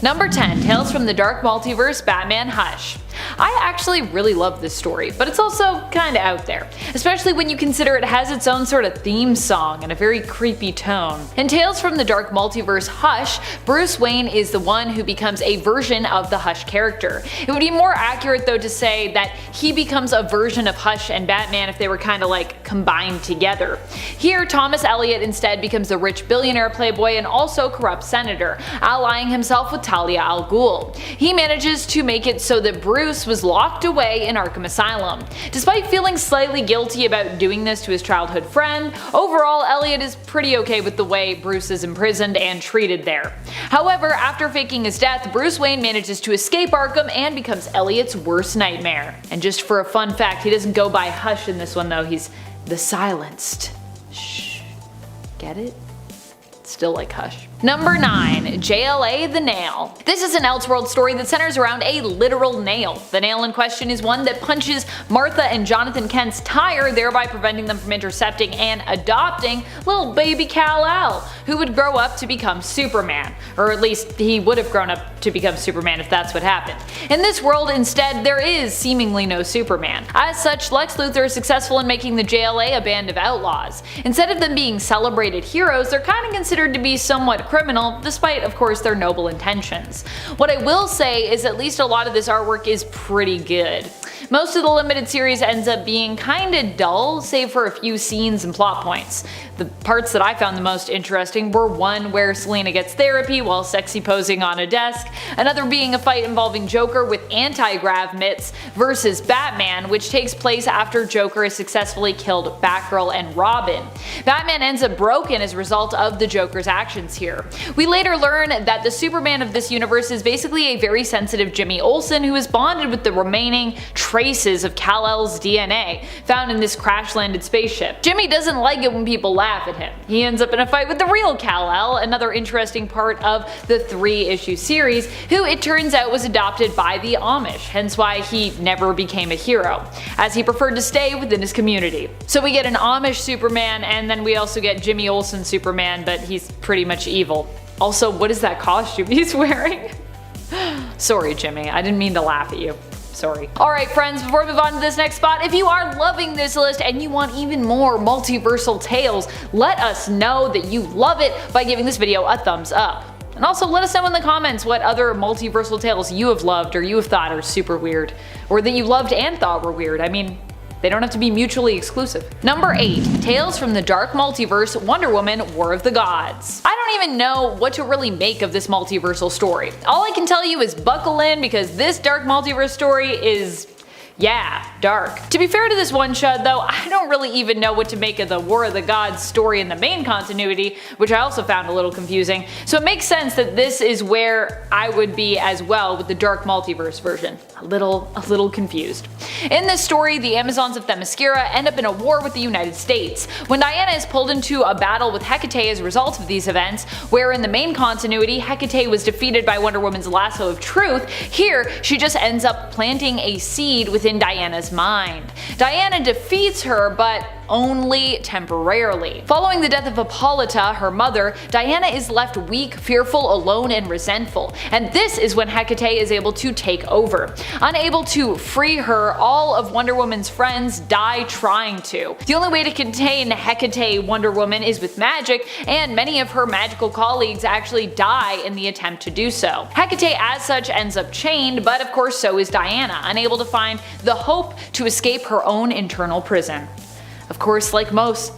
Number 10. Tales from the Dark Multiverse Batman Hush. I actually really love this story, but it's also kinda out there, especially when you consider it has its own sort of theme song and a very creepy tone. In Tales from the Dark Multiverse Hush, Bruce Wayne is the one who becomes a version of the Hush character. It would be more accurate though to say that he becomes a version of Hush and Batman if they were kinda like combined together. Here, Thomas Elliot instead becomes a rich billionaire playboy and also corrupt senator, allying himself with Talia al Ghul. He manages to make it so that Bruce was locked away in Arkham Asylum. Despite feeling slightly guilty about doing this to his childhood friend, overall Elliot is pretty okay with the way Bruce is imprisoned and treated there. However, after faking his death, Bruce Wayne manages to escape Arkham and becomes Elliot's worst nightmare. And just for a fun fact, he doesn't go by Hush in this one though, he's the Silenced. Shh. Get it? Still like Hush. Number 9. JLA the Nail. This is an Elseworld story that centers around a literal nail. The nail in question is one that punches Martha and Jonathan Kent's tire, thereby preventing them from intercepting and adopting little baby Kal-El, who would grow up to become Superman. Or at least he would have grown up to become Superman if that's what happened. In this world, instead, there is seemingly no Superman. As such, Lex Luthor is successful in making the JLA a band of outlaws. Instead of them being celebrated heroes, they're kind of considered to be somewhat criminal, despite of course their noble intentions. What I will say is at least a lot of this artwork is pretty good. Most of the limited series ends up being kinda dull, save for a few scenes and plot points. The parts that I found the most interesting were one where Selina gets therapy while sexy posing on a desk, another being a fight involving Joker with anti-grav mitts versus Batman, which takes place after Joker has successfully killed Batgirl and Robin. Batman ends up broken as a result of the Joker's actions here. We later learn that the Superman of this universe is basically a very sensitive Jimmy Olsen who is bonded with the remaining traces of Kal-El's DNA found in this crash-landed spaceship. Jimmy doesn't like it when people laugh at him. He ends up in a fight with the real Kal-El, another interesting part of the 3-issue series, who it turns out was adopted by the Amish, hence why he never became a hero, as he preferred to stay within his community. So we get an Amish Superman, and then we also get Jimmy Olsen Superman, but he's pretty much evil. Also, what is that costume he's wearing? Sorry Jimmy, I didn't mean to laugh at you. Sorry. Alright friends, before we move on to this next spot, if you are loving this list and you want even more multiversal tales, let us know that you love it by giving this video a thumbs up. And also let us know in the comments what other multiversal tales you have loved or you have thought are super weird, or that you loved and thought were weird. I mean, they don't have to be mutually exclusive. Number 8. Tales from the Dark Multiverse Wonder Woman War of the Gods. I don't even know what to really make of this multiversal story. All I can tell you is buckle in because this dark multiverse story is, yeah, dark. To be fair to this one shot though, I don't really even know what to make of the War of the Gods story in the main continuity, which I also found a little confusing, so it makes sense that this is where I would be as well with the dark multiverse version. A little confused. In this story, the Amazons of Themyscira end up in a war with the United States. When Diana is pulled into a battle with Hecate as a result of these events, where in the main continuity Hecate was defeated by Wonder Woman's lasso of truth, here she just ends up planting a seed within Diana's mind. Diana defeats her, but only temporarily. Following the death of Hippolyta, her mother, Diana is left weak, fearful, alone, and resentful, and this is when Hecate is able to take over. Unable to free her, all of Wonder Woman's friends die trying to. The only way to contain Hecate Wonder Woman is with magic, and many of her magical colleagues actually die in the attempt to do so. Hecate as such ends up chained, but of course so is Diana, unable to find the hope to escape her own internal prison. Of course, like most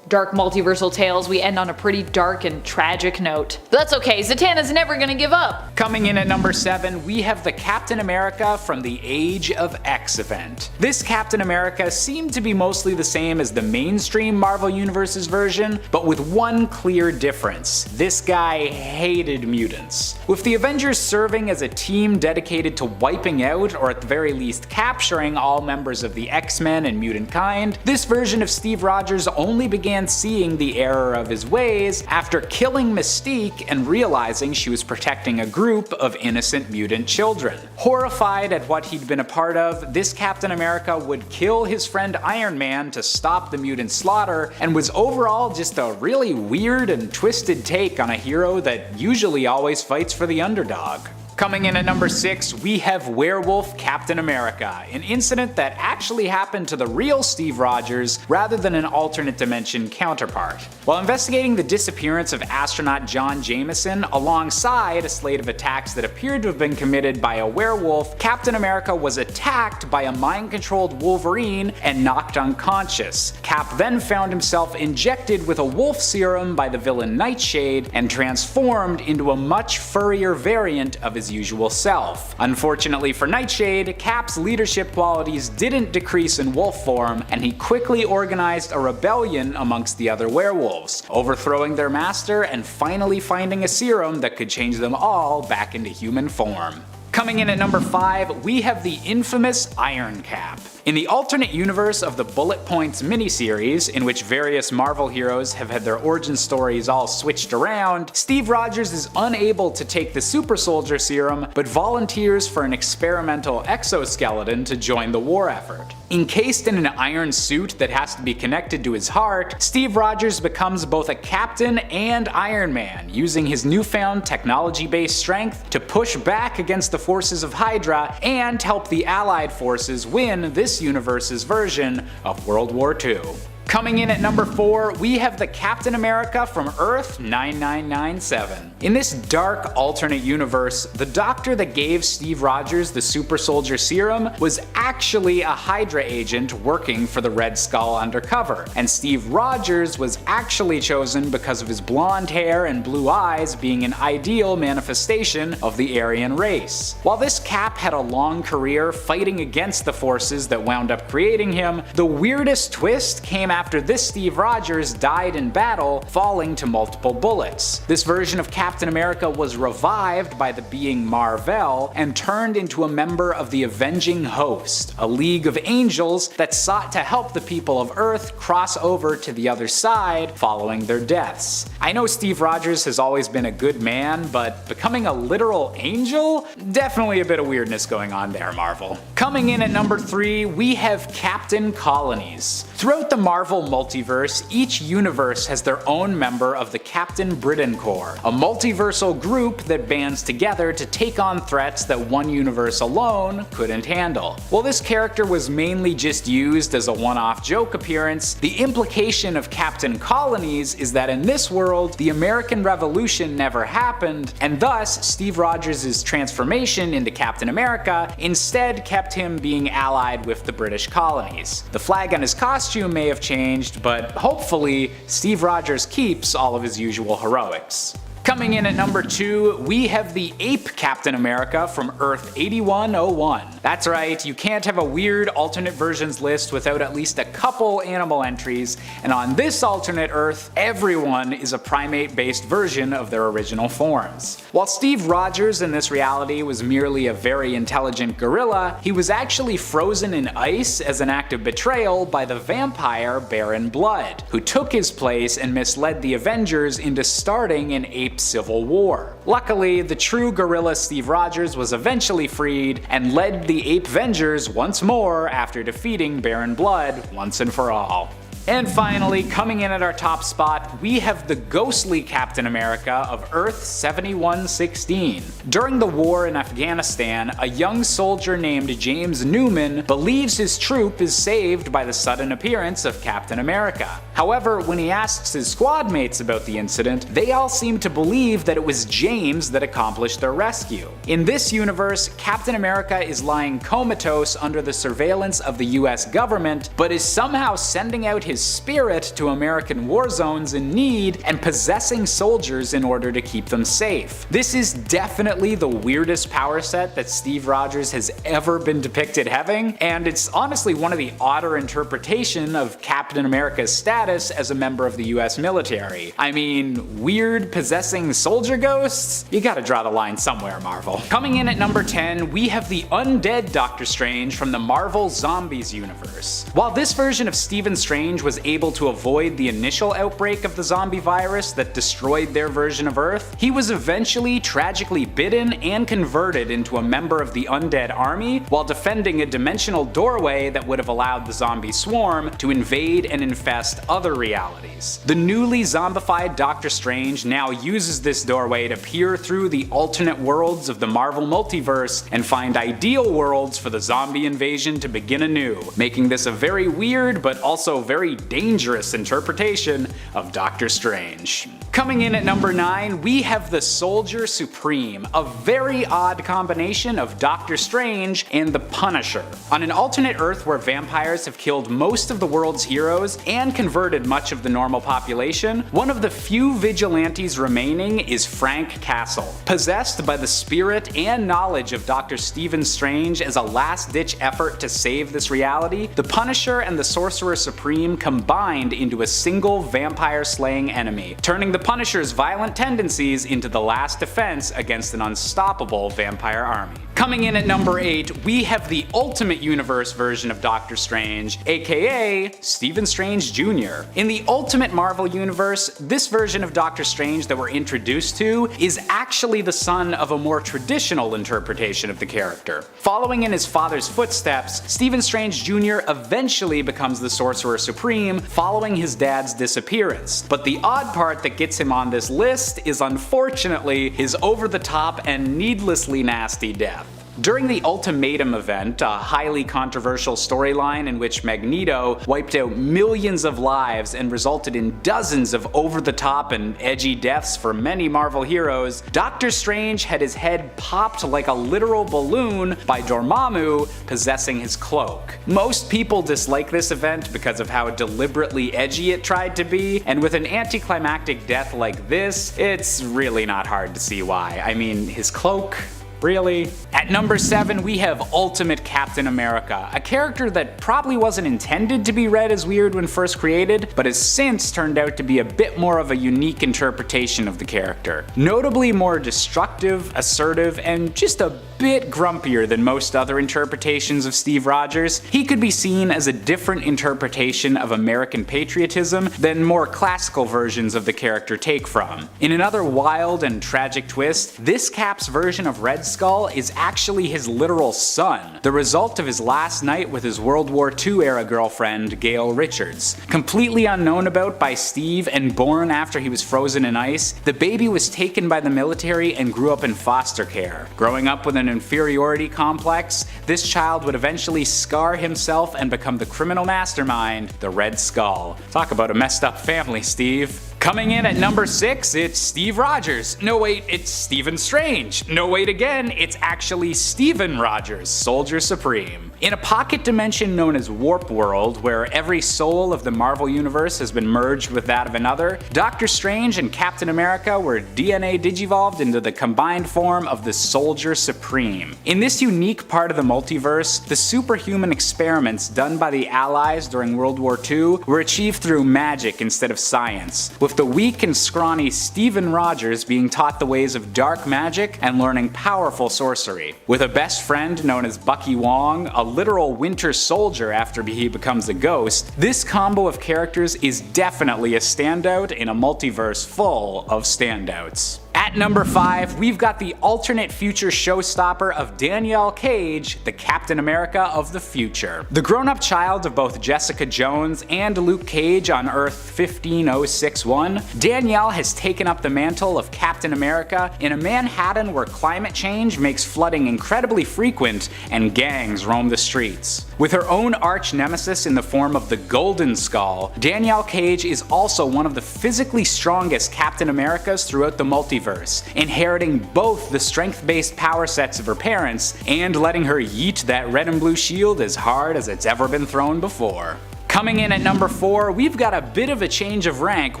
dark multiversal tales, we end on a pretty dark and tragic note. But that's okay, Zatanna's never gonna give up! Coming in at number 7, we have the Captain America from the Age of X event. This Captain America seemed to be mostly the same as the mainstream Marvel Universe's version, but with one clear difference. This guy hated mutants. With the Avengers serving as a team dedicated to wiping out, or at the very least capturing, all members of the X-Men and mutant kind, this version of Steve Rogers only began began seeing the error of his ways after killing Mystique and realizing she was protecting a group of innocent mutant children. Horrified at what he'd been a part of, this Captain America would kill his friend Iron Man to stop the mutant slaughter, and was overall just a really weird and twisted take on a hero that usually always fights for the underdog. Coming in at number 6, we have Werewolf Captain America, an incident that actually happened to the real Steve Rogers rather than an alternate dimension counterpart. While investigating the disappearance of astronaut John Jameson alongside a slate of attacks that appeared to have been committed by a werewolf, Captain America was attacked by a mind-controlled Wolverine and knocked unconscious. Cap then found himself injected with a wolf serum by the villain Nightshade and transformed into a much furrier variant of his usual self. Unfortunately for Nightshade, Cap's leadership qualities didn't decrease in wolf form, and he quickly organized a rebellion amongst the other werewolves, overthrowing their master and finally finding a serum that could change them all back into human form. Coming in at number 5, we have the infamous Iron Cap. In the alternate universe of the Bullet Points miniseries, in which various Marvel heroes have had their origin stories all switched around, Steve Rogers is unable to take the super soldier serum, but volunteers for an experimental exoskeleton to join the war effort. Encased in an iron suit that has to be connected to his heart, Steve Rogers becomes both a captain and Iron Man, using his newfound technology-based strength to push back against the forces of Hydra and help the Allied forces win this universe's version of World War II. Coming in at number 4, we have the Captain America from Earth 9997. In this dark alternate universe, the doctor that gave Steve Rogers the super soldier serum was actually a Hydra agent working for the Red Skull undercover, and Steve Rogers was actually chosen because of his blonde hair and blue eyes being an ideal manifestation of the Aryan race. While this Cap had a long career fighting against the forces that wound up creating him, the weirdest twist came after this Steve Rogers died in battle, falling to multiple bullets. This version of Captain America was revived by the being Mar-Vell and turned into a member of the Avenging Host, a league of angels that sought to help the people of Earth cross over to the other side following their deaths. I know Steve Rogers has always been a good man, but becoming a literal angel? Definitely a bit of weirdness going on there, Marvel. Coming in at number 3, we have Captain Colonies. Throughout the Marvel multiverse, each universe has their own member of the Captain Britain Corps, a multiversal group that bands together to take on threats that one universe alone couldn't handle. While this character was mainly just used as a one-off joke appearance, the implication of Captain Colonies is that in this world, the American Revolution never happened, and thus Steve Rogers' transformation into Captain America instead kept him being allied with the British colonies. The flag on his costume may have changed, but hopefully Steve Rogers keeps all of his usual heroics. Coming in at number 2, we have the Ape Captain America from Earth 8101. That's right, you can't have a weird alternate versions list without at least a couple animal entries, and on this alternate Earth, everyone is a primate-based version of their original forms. While Steve Rogers in this reality was merely a very intelligent gorilla, he was actually frozen in ice as an act of betrayal by the vampire Baron Blood, who took his place and misled the Avengers into starting an ape civil war. Luckily, the true gorilla Steve Rogers was eventually freed and led the Ape Vengers once more after defeating Baron Blood once and for all. And finally, coming in at our top spot, we have the ghostly Captain America of Earth 7116. During the war in Afghanistan, a young soldier named James Newman believes his troop is saved by the sudden appearance of Captain America. However, when he asks his squad mates about the incident, they all seem to believe that it was James that accomplished their rescue. In this universe, Captain America is lying comatose under the surveillance of the US government, but is somehow sending out his spirit to American war zones in need and possessing soldiers in order to keep them safe. This is definitely the weirdest power set that Steve Rogers has ever been depicted having, and it's honestly one of the odder interpretations of Captain America's status as a member of the US military. I mean, weird possessing soldier ghosts? You gotta draw the line somewhere, Marvel. Coming in at number 10, we have the undead Doctor Strange from the Marvel Zombies universe. While this version of Stephen Strange was able to avoid the initial outbreak of the zombie virus that destroyed their version of Earth, he was eventually tragically bitten and converted into a member of the undead army while defending a dimensional doorway that would have allowed the zombie swarm to invade and infest other realities. The newly zombified Doctor Strange now uses this doorway to peer through the alternate worlds of the Marvel multiverse and find ideal worlds for the zombie invasion to begin anew, making this a very weird but also very dangerous interpretation of Doctor Strange. Coming in at number 9, we have the Soldier Supreme, a very odd combination of Doctor Strange and the Punisher. On an alternate Earth where vampires have killed most of the world's heroes and converted much of the normal population, one of the few vigilantes remaining is Frank Castle. Possessed by the spirit and knowledge of Dr. Stephen Strange as a last-ditch effort to save this reality, the Punisher and the Sorcerer Supreme combined into a single vampire-slaying enemy, turning the Punisher's violent tendencies into the last defense against an unstoppable vampire army. Coming in at number 8, we have the Ultimate Universe version of Doctor Strange, aka Stephen Strange Jr. In the Ultimate Marvel Universe, this version of Doctor Strange that we're introduced to is actually the son of a more traditional interpretation of the character. Following in his father's footsteps, Stephen Strange Jr. eventually becomes the Sorcerer Supreme following his dad's disappearance. But the odd part that gets him on this list is unfortunately his over-the-top and needlessly nasty death. During the Ultimatum event, a highly controversial storyline in which Magneto wiped out millions of lives and resulted in dozens of over-the-top and edgy deaths for many Marvel heroes, Doctor Strange had his head popped like a literal balloon by Dormammu possessing his cloak. Most people dislike this event because of how deliberately edgy it tried to be, and with an anticlimactic death like this, it's really not hard to see why. I mean, his cloak? Really? At number 7, we have Ultimate Captain America, a character that probably wasn't intended to be read as weird when first created, but has since turned out to be a bit more of a unique interpretation of the character. Notably more destructive, assertive, and just a bit grumpier than most other interpretations of Steve Rogers, he could be seen as a different interpretation of American patriotism than more classical versions of the character take from. In another wild and tragic twist, this Cap's version of Red Skull is actually his literal son, the result of his last night with his World War II era girlfriend, Gail Richards. Completely unknown about by Steve and born after he was frozen in ice, the baby was taken by the military and grew up in foster care. Growing up with an inferiority complex, this child would eventually scar himself and become the criminal mastermind, the Red Skull. Talk about a messed up family, Steve. Coming in at number 6, it's Steve Rogers. No wait, it's Stephen Strange. No wait again, it's actually Stephen Rogers, Soldier Supreme. In a pocket dimension known as Warp World, where every soul of the Marvel Universe has been merged with that of another, Doctor Strange and Captain America were DNA digivolved into the combined form of the Soldier Supreme. In this unique part of the multiverse, the superhuman experiments done by the Allies during World War II were achieved through magic instead of science, with the weak and scrawny Stephen Rogers being taught the ways of dark magic and learning powerful sorcery. With a best friend known as Bucky Wong, a literal Winter Soldier after he becomes a ghost, this combo of characters is definitely a standout in a multiverse full of standouts. At number 5, we've got the alternate future showstopper of Danielle Cage, the Captain America of the future. The grown-up child of both Jessica Jones and Luke Cage on Earth 15061, Danielle has taken up the mantle of Captain America in a Manhattan where climate change makes flooding incredibly frequent and gangs roam the streets. With her own arch nemesis in the form of the Golden Skull, Danielle Cage is also one of the physically strongest Captain Americas throughout the multiverse, inheriting both the strength-based power sets of her parents and letting her yeet that red and blue shield as hard as it's ever been thrown before. Coming in at number 4, we've got a bit of a change of rank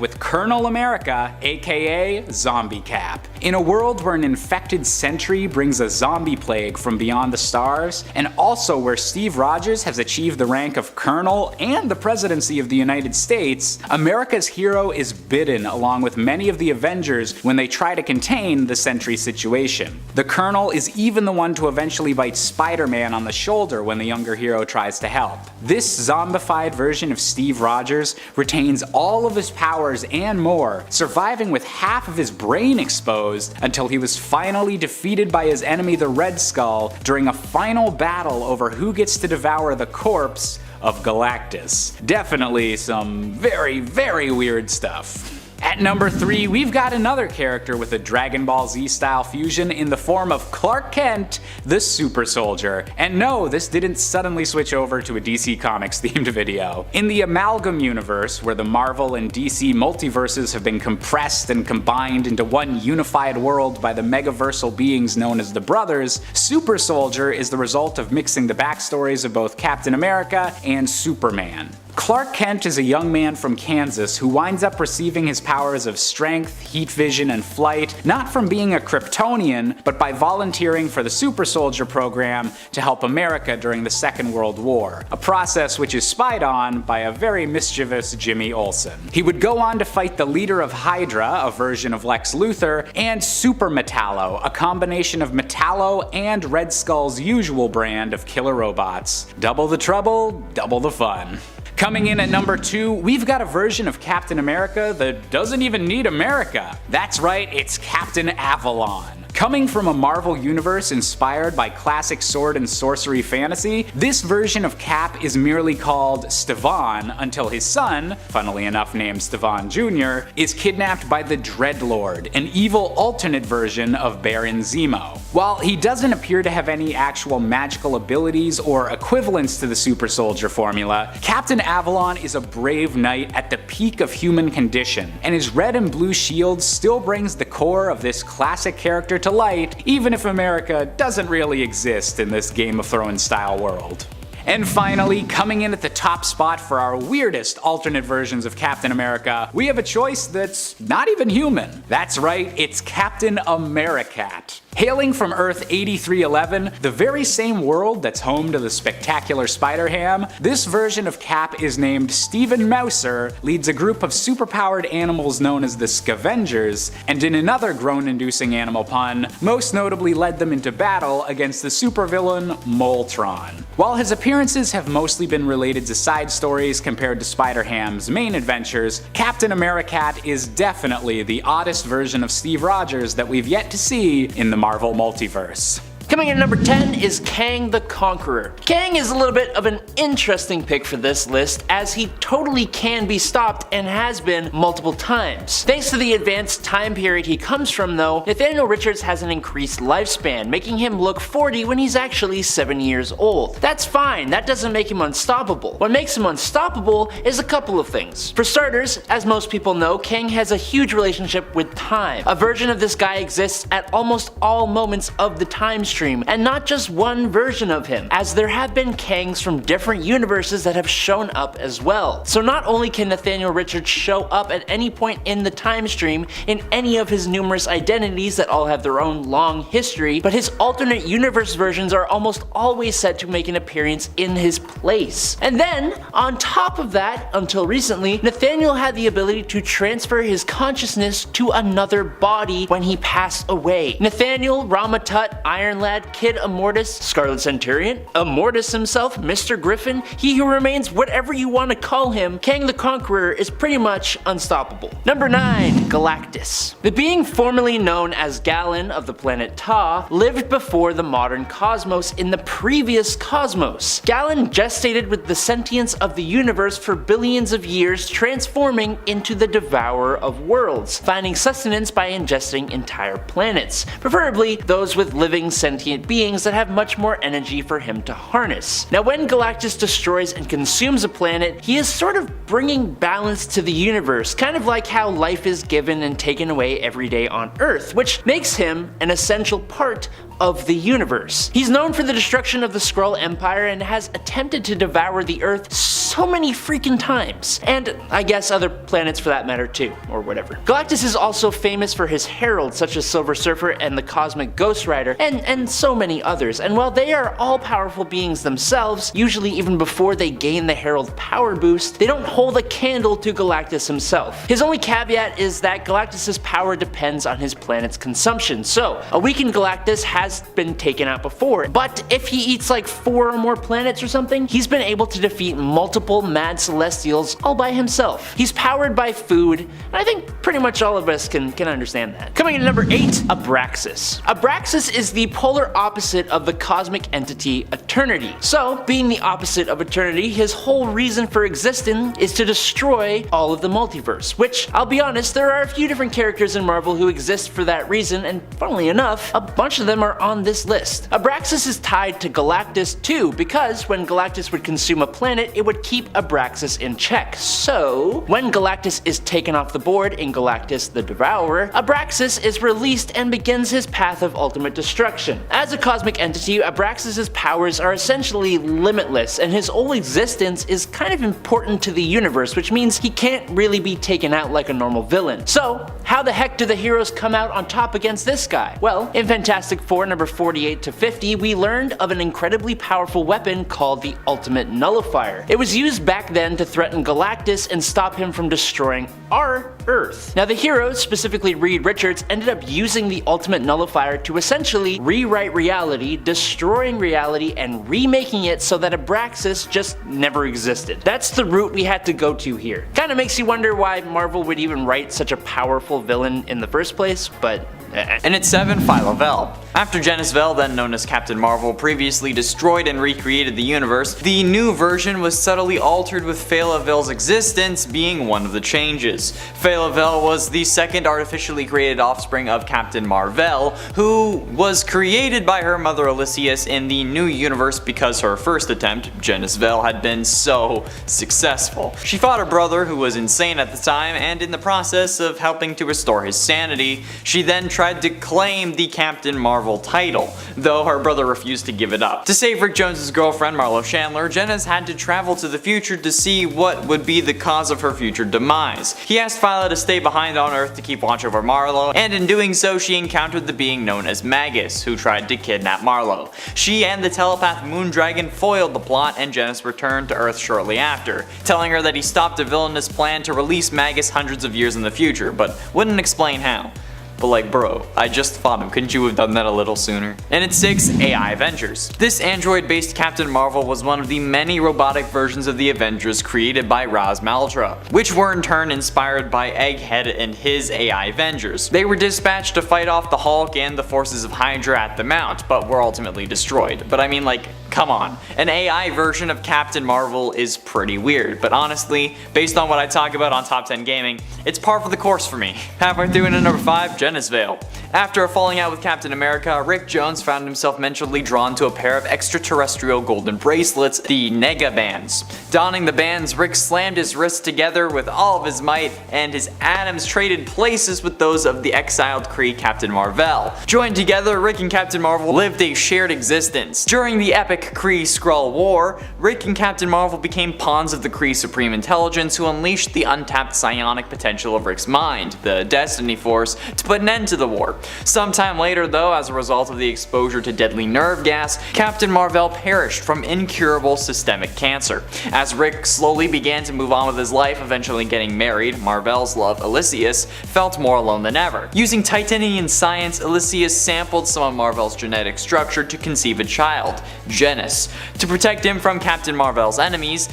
with Colonel America, aka Zombie Cap. In a world where an infected sentry brings a zombie plague from beyond the stars, and also where Steve Rogers has achieved the rank of Colonel and the presidency of the United States, America's hero is bidden along with many of the Avengers when they try to contain the sentry situation. The Colonel is even the one to eventually bite Spider-Man on the shoulder when the younger hero tries to help. This zombified version of Steve Rogers retains all of his powers and more, surviving with half of his brain exposed until he was finally defeated by his enemy the Red Skull during a final battle over who gets to devour the corpse of Galactus. Definitely some very, very weird stuff. At number 3, we've got another character with a Dragon Ball Z style fusion in the form of Clark Kent, the Super Soldier. And no, this didn't suddenly switch over to a DC Comics themed video. In the Amalgam universe, where the Marvel and DC multiverses have been compressed and combined into one unified world by the megaversal beings known as the Brothers, Super Soldier is the result of mixing the backstories of both Captain America and Superman. Clark Kent is a young man from Kansas who winds up receiving his powers of strength, heat vision, and flight not from being a Kryptonian, but by volunteering for the Super Soldier program to help America during the Second World War, a process which is spied on by a very mischievous Jimmy Olsen. He would go on to fight the leader of Hydra, a version of Lex Luthor, and Super Metallo, a combination of Metallo and Red Skull's usual brand of killer robots. Double the trouble, double the fun. Coming in at number 2, we've got a version of Captain America that doesn't even need America. That's right, it's Captain Avalon. Coming from a Marvel universe inspired by classic sword and sorcery fantasy, this version of Cap is merely called Stevan until his son, funnily enough named Stevan Jr., is kidnapped by the Dreadlord, an evil alternate version of Baron Zemo. While he doesn't appear to have any actual magical abilities or equivalents to the Super Soldier formula, Captain Avalon is a brave knight at the peak of human condition, and his red and blue shield still brings the core of this classic character to light, even if America doesn't really exist in this Game of Thrones style world. And finally, coming in at the top spot for our weirdest alternate versions of Captain America, we have a choice that's not even human. That's right, it's Captain Americat. Hailing from Earth 8311, the very same world that's home to the spectacular Spider-Ham, this version of Cap is named Stephen Mouser, leads a group of superpowered animals known as the Scavengers, and in another groan-inducing animal pun, most notably led them into battle against the supervillain Moltron. While his appearances have mostly been related to side stories compared to Spider-Ham's main adventures, Captain Americat is definitely the oddest version of Steve Rogers that we've yet to see in the Marvel multiverse. Coming in at number 10 is Kang the Conqueror. Kang is a little bit of an interesting pick for this list, as he totally can be stopped and has been multiple times. Thanks to the advanced time period he comes from though, Nathaniel Richards has an increased lifespan, making him look 40 when he's actually 7 years old. That's fine, that doesn't make him unstoppable. What makes him unstoppable is a couple of things. For starters, as most people know, Kang has a huge relationship with time. A version of this guy exists at almost all moments of the time stream, and not just one version of him, as there have been Kangs from different universes that have shown up as well. So not only can Nathaniel Richards show up at any point in the time stream in any of his numerous identities that all have their own long history, but his alternate universe versions are almost always said to make an appearance in his place. And then, on top of that, until recently, Nathaniel had the ability to transfer his consciousness to another body when he passed away. Nathaniel, Ramatut, Iron Lad, Kid Immortus, Scarlet Centurion, Immortus himself, Mr. Griffin, he who remains, whatever you want to call him, Kang the Conqueror is pretty much unstoppable. Number 9. Galactus. The being formerly known as Galen of the planet Ta lived before the modern cosmos in the previous cosmos. Galen gestated with the sentience of the universe for billions of years, transforming into the devourer of worlds, finding sustenance by ingesting entire planets, preferably those with living sentient beings that have much more energy for him to harness. Now when Galactus destroys and consumes a planet, he is sort of bringing balance to the universe, kind of like how life is given and taken away every day on Earth, which makes him an essential part of the universe. He's known for the destruction of the Skrull Empire and has attempted to devour the Earth so so many freaking times. And I guess other planets for that matter too, or whatever. Galactus is also famous for his heralds such as Silver Surfer and the Cosmic Ghost Rider, and so many others. And while they are all powerful beings themselves, usually even before they gain the herald power boost, they don't hold a candle to Galactus himself. His only caveat is that Galactus's power depends on his planet's consumption, so a weakened Galactus has been taken out before, but if he eats like 4 or more planets or something, he's been able to defeat multiple mad celestials all by himself. He's powered by food, and I think pretty much all of us can understand that. Coming in at number 8, Abraxas. Abraxas is the polar opposite of the cosmic entity Eternity. So, being the opposite of Eternity, his whole reason for existing is to destroy all of the multiverse, which, I'll be honest, there are a few different characters in Marvel who exist for that reason, and funnily enough, a bunch of them are on this list. Abraxas is tied to Galactus too, because when Galactus would consume a planet, it would keep Abraxas in check. So, when Galactus is taken off the board in Galactus the Devourer, Abraxas is released and begins his path of ultimate destruction. As a cosmic entity, Abraxas' powers are essentially limitless, and his whole existence is kind of important to the universe, which means he can't really be taken out like a normal villain. So, how the heck do the heroes come out on top against this guy? Well, in Fantastic Four number 48 to 50, we learned of an incredibly powerful weapon called the Ultimate Nullifier. It was used back then to threaten Galactus and stop him from destroying our Earth. Now the heroes, specifically Reed Richards, ended up using the Ultimate Nullifier to essentially rewrite reality, destroying reality and remaking it so that Abraxas just never existed. That's the route we had to go to here. Kinda makes you wonder why Marvel would even write such a powerful villain in the first place, but And at 7, Phyla-Vell. After Genis-Vell, then known as Captain Marvel, previously destroyed and recreated the universe, the new version was subtly altered with Phyla-Vell's existence being one of the changes. Phyla-Vell was the second artificially created offspring of Captain Mar-Vell, who was created by her mother Elysius in the new universe because her first attempt, Genis-Vell, had been so successful. She fought her brother, who was insane at the time, and in the process of helping to restore his sanity, she then tried to claim the Captain Marvel title, though her brother refused to give it up. To save Rick Jones' girlfriend Marlo Chandler, Genis had to travel to the future to see what would be the cause of her future demise. He asked Phyla to stay behind on Earth to keep watch over Marlo, and in doing so she encountered the being known as Magus, who tried to kidnap Marlo. She and the telepath Moondragon foiled the plot, and Genis returned to Earth shortly after, telling her that he stopped a villainous plan to release Magus hundreds of years in the future, but wouldn't explain how. But like, bro, I just fought him, couldn't you have done that a little sooner? And at 6, AI Avengers. This android-based Captain Marvel was one of the many robotic versions of the Avengers created by Raz Malhotra, which were in turn inspired by Egghead and his AI Avengers. They were dispatched to fight off the Hulk and the forces of Hydra at the Mount, but were ultimately destroyed. But I mean, like, come on. An AI version of Captain Marvel is pretty weird, but honestly, based on what I talk about on Top 10 Gaming, it's par for the course for me. Halfway through into number 5, Genis-Vell. After a falling out with Captain America, Rick Jones found himself mentally drawn to a pair of extraterrestrial golden bracelets, the Nega Bands. Donning the bands, Rick slammed his wrists together with all of his might, and his atoms traded places with those of the exiled Kree Captain Mar-Vell. Joined together, Rick and Captain Marvel lived a shared existence. During the epic Kree-Skrull War, Rick and Captain Marvel became pawns of the Kree Supreme Intelligence, who unleashed the untapped psionic potential of Rick's mind, the Destiny Force, to put an end to the war. Sometime later though, as a result of the exposure to deadly nerve gas, Captain Mar-Vell perished from incurable systemic cancer. As Rick slowly began to move on with his life, eventually getting married, Mar-Vell's love, Elysius, felt more alone than ever. Using Titanian science, Elysius sampled some of Mar-Vell's genetic structure to conceive a child, Genis. To protect him from Captain Mar-Vell's enemies,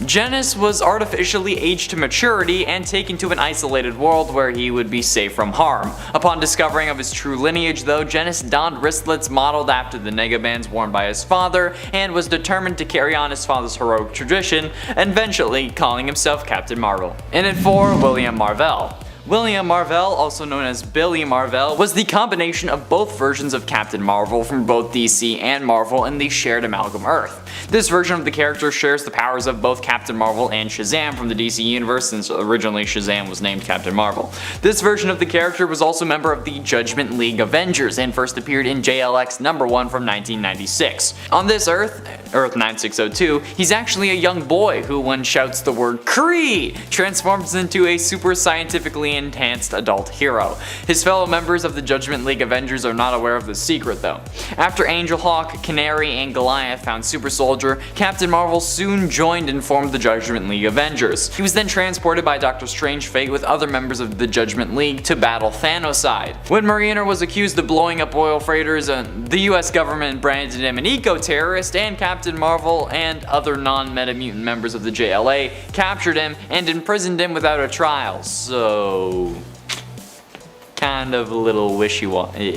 Genis was artificially aged to maturity and taken to an isolated world where he would be safe from harm. Upon discovering of his true lineage though, Genis donned wristlets modeled after the Negabands worn by his father and was determined to carry on his father's heroic tradition, eventually calling himself Captain Marvel. And at 4, William Mar-Vell. William Marvell, also known as Billy Marvell, was the combination of both versions of Captain Marvel from both DC and Marvel in the shared amalgam Earth. This version of the character shares the powers of both Captain Marvel and Shazam from the DC universe, since originally Shazam was named Captain Marvel. This version of the character was also a member of the Judgment League Avengers and first appeared in JLX #1 from 1996. On this Earth 9602, he's actually a young boy who, when shouts the word Kree, transforms into a super scientifically enhanced adult hero. His fellow members of the Judgment League Avengers are not aware of this secret though. After Angel Hawk, Canary, and Goliath found Super Soldier, Captain Marvel soon joined and formed the Judgment League Avengers. He was then transported by Doctor Strange Fate with other members of the Judgment League to battle Thanos. When Mariner was accused of blowing up oil freighters, the US government branded him an eco-terrorist, and Captain Marvel and other non-Metamutant members of the JLA captured him and imprisoned him without a trial. So, kind of a little wishy-washy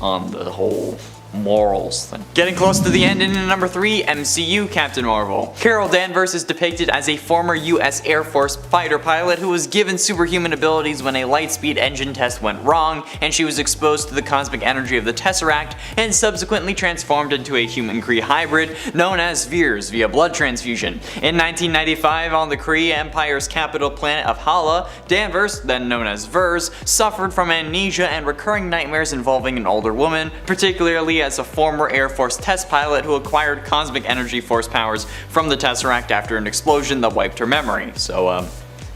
on the whole morals thing. Getting close to the end, and in number 3, MCU Captain Marvel. Carol Danvers is depicted as a former US Air Force fighter pilot who was given superhuman abilities when a lightspeed engine test went wrong, and she was exposed to the cosmic energy of the Tesseract and subsequently transformed into a human Kree hybrid known as Veers via blood transfusion. In 1995, on the Kree Empire's capital planet of Hala, Danvers, then known as Vers, suffered from amnesia and recurring nightmares involving an older woman, particularly as a former Air Force test pilot who acquired cosmic energy force powers from the Tesseract after an explosion that wiped her memory. So,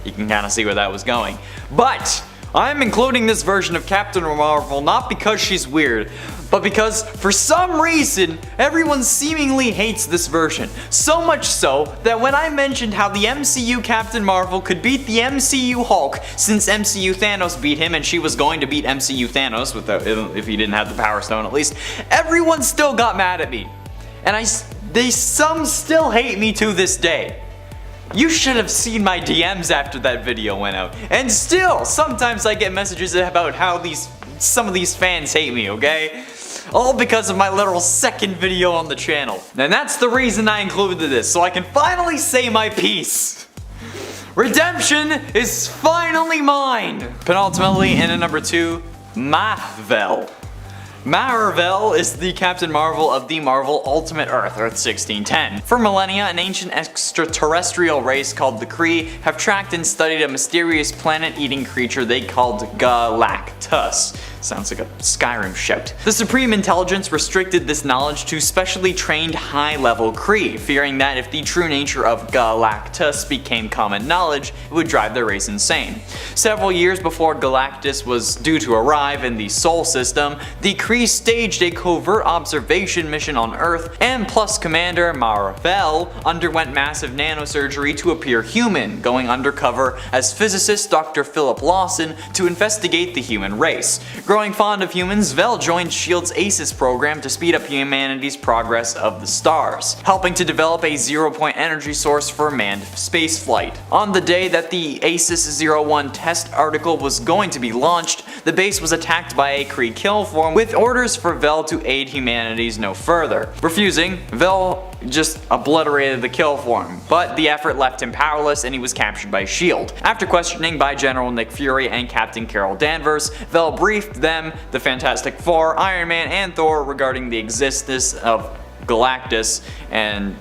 you can kind of see where that was going. But I'm including this version of Captain Marvel not because she's weird, but because for some reason everyone seemingly hates this version. So much so that when I mentioned how the MCU Captain Marvel could beat the MCU Hulk, since MCU Thanos beat him and she was going to beat MCU Thanos if he didn't have the Power Stone at least, everyone still got mad at me. And some still hate me to this day. You should have seen my DMs after that video went out. And still, sometimes I get messages about how some of these fans hate me, okay? All because of my little second video on the channel. And that's the reason I included this, so I can finally say my piece. Redemption is finally mine! Penultimately, in at number 2, Marvel. Marvel is the Captain Marvel of the Marvel Ultimate Earth, Earth 1610. For millennia, an ancient extraterrestrial race called the Kree have tracked and studied a mysterious planet-eating creature they called Galactus. Sounds like a Skyrim shout. The Supreme Intelligence restricted this knowledge to specially trained high-level Kree, fearing that if the true nature of Galactus became common knowledge, it would drive their race insane. Several years before Galactus was due to arrive in the Sol system, the Kree staged a covert observation mission on Earth, and Plus Commander Marvel underwent massive nanosurgery to appear human, going undercover as physicist Dr. Philip Lawson to investigate the human race. Growing fond of humans, Vel joined S.H.I.E.L.D.'s ACES program to speed up humanity's progress of the stars, helping to develop a zero-point energy source for manned spaceflight. On the day that the ACES 01 test article was going to be launched, the base was attacked by a Kree kill form with orders for Vel to aid humanities no further. Refusing, Vel just obliterated the kill form, but the effort left him powerless and he was captured by S.H.I.E.L.D. After questioning by General Nick Fury and Captain Carol Danvers, Vel briefed them, the Fantastic Four, Iron Man, and Thor regarding the existence of Galactus and,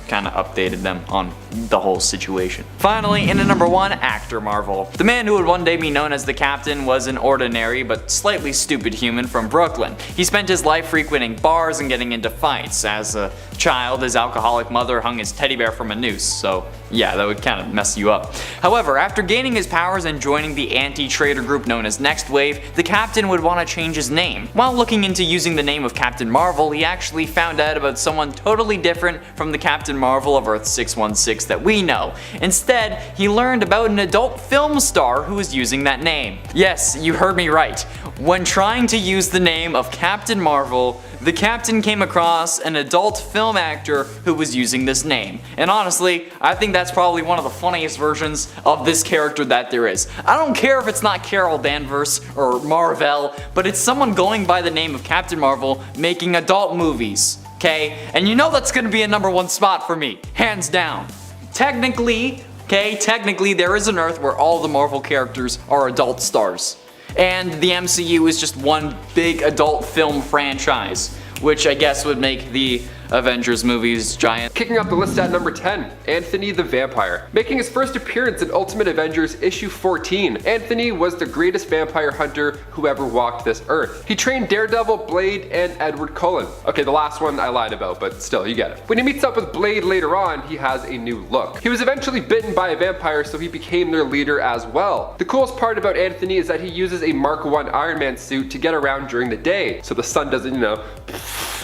kind of updated them on the whole situation. Finally, in at number 1, Actor Marvel. The man who would one day be known as the Captain was an ordinary but slightly stupid human from Brooklyn. He spent his life frequenting bars and getting into fights. As a child, his alcoholic mother hung his teddy bear from a noose, so yeah, that would kind of mess you up. However, after gaining his powers and joining the anti-traitor group known as Next Wave, the Captain would want to change his name. While looking into using the name of Captain Marvel, he actually found out about someone totally different from the Captain Marvel of Earth 616 that we know. Instead, he learned about an adult film star who was using that name. Yes, you heard me right. When trying to use the name of Captain Marvel, the Captain came across an adult film actor who was using this name. And honestly, I think that's probably one of the funniest versions of this character that there is. I don't care if it's not Carol Danvers or Marvel, but it's someone going by the name of Captain Marvel making adult movies. Okay? And you know that's gonna be a number 1 spot for me, hands down. Technically, Okay, technically there is an Earth where all the Marvel characters are adult stars. And the MCU is just one big adult film franchise, which I guess would make the Avengers movies giant. Kicking off the list at number 10, Anthony the Vampire. Making his first appearance in Ultimate Avengers issue 14, Anthony was the greatest vampire hunter who ever walked this earth. He trained Daredevil, Blade, and Edward Cullen. Okay, the last one I lied about, but still, you get it. When he meets up with Blade later on, he has a new look. He was eventually bitten by a vampire, so he became their leader as well. The coolest part about Anthony is that he uses a Mark 1 Iron Man suit to get around during the day, so the sun doesn't,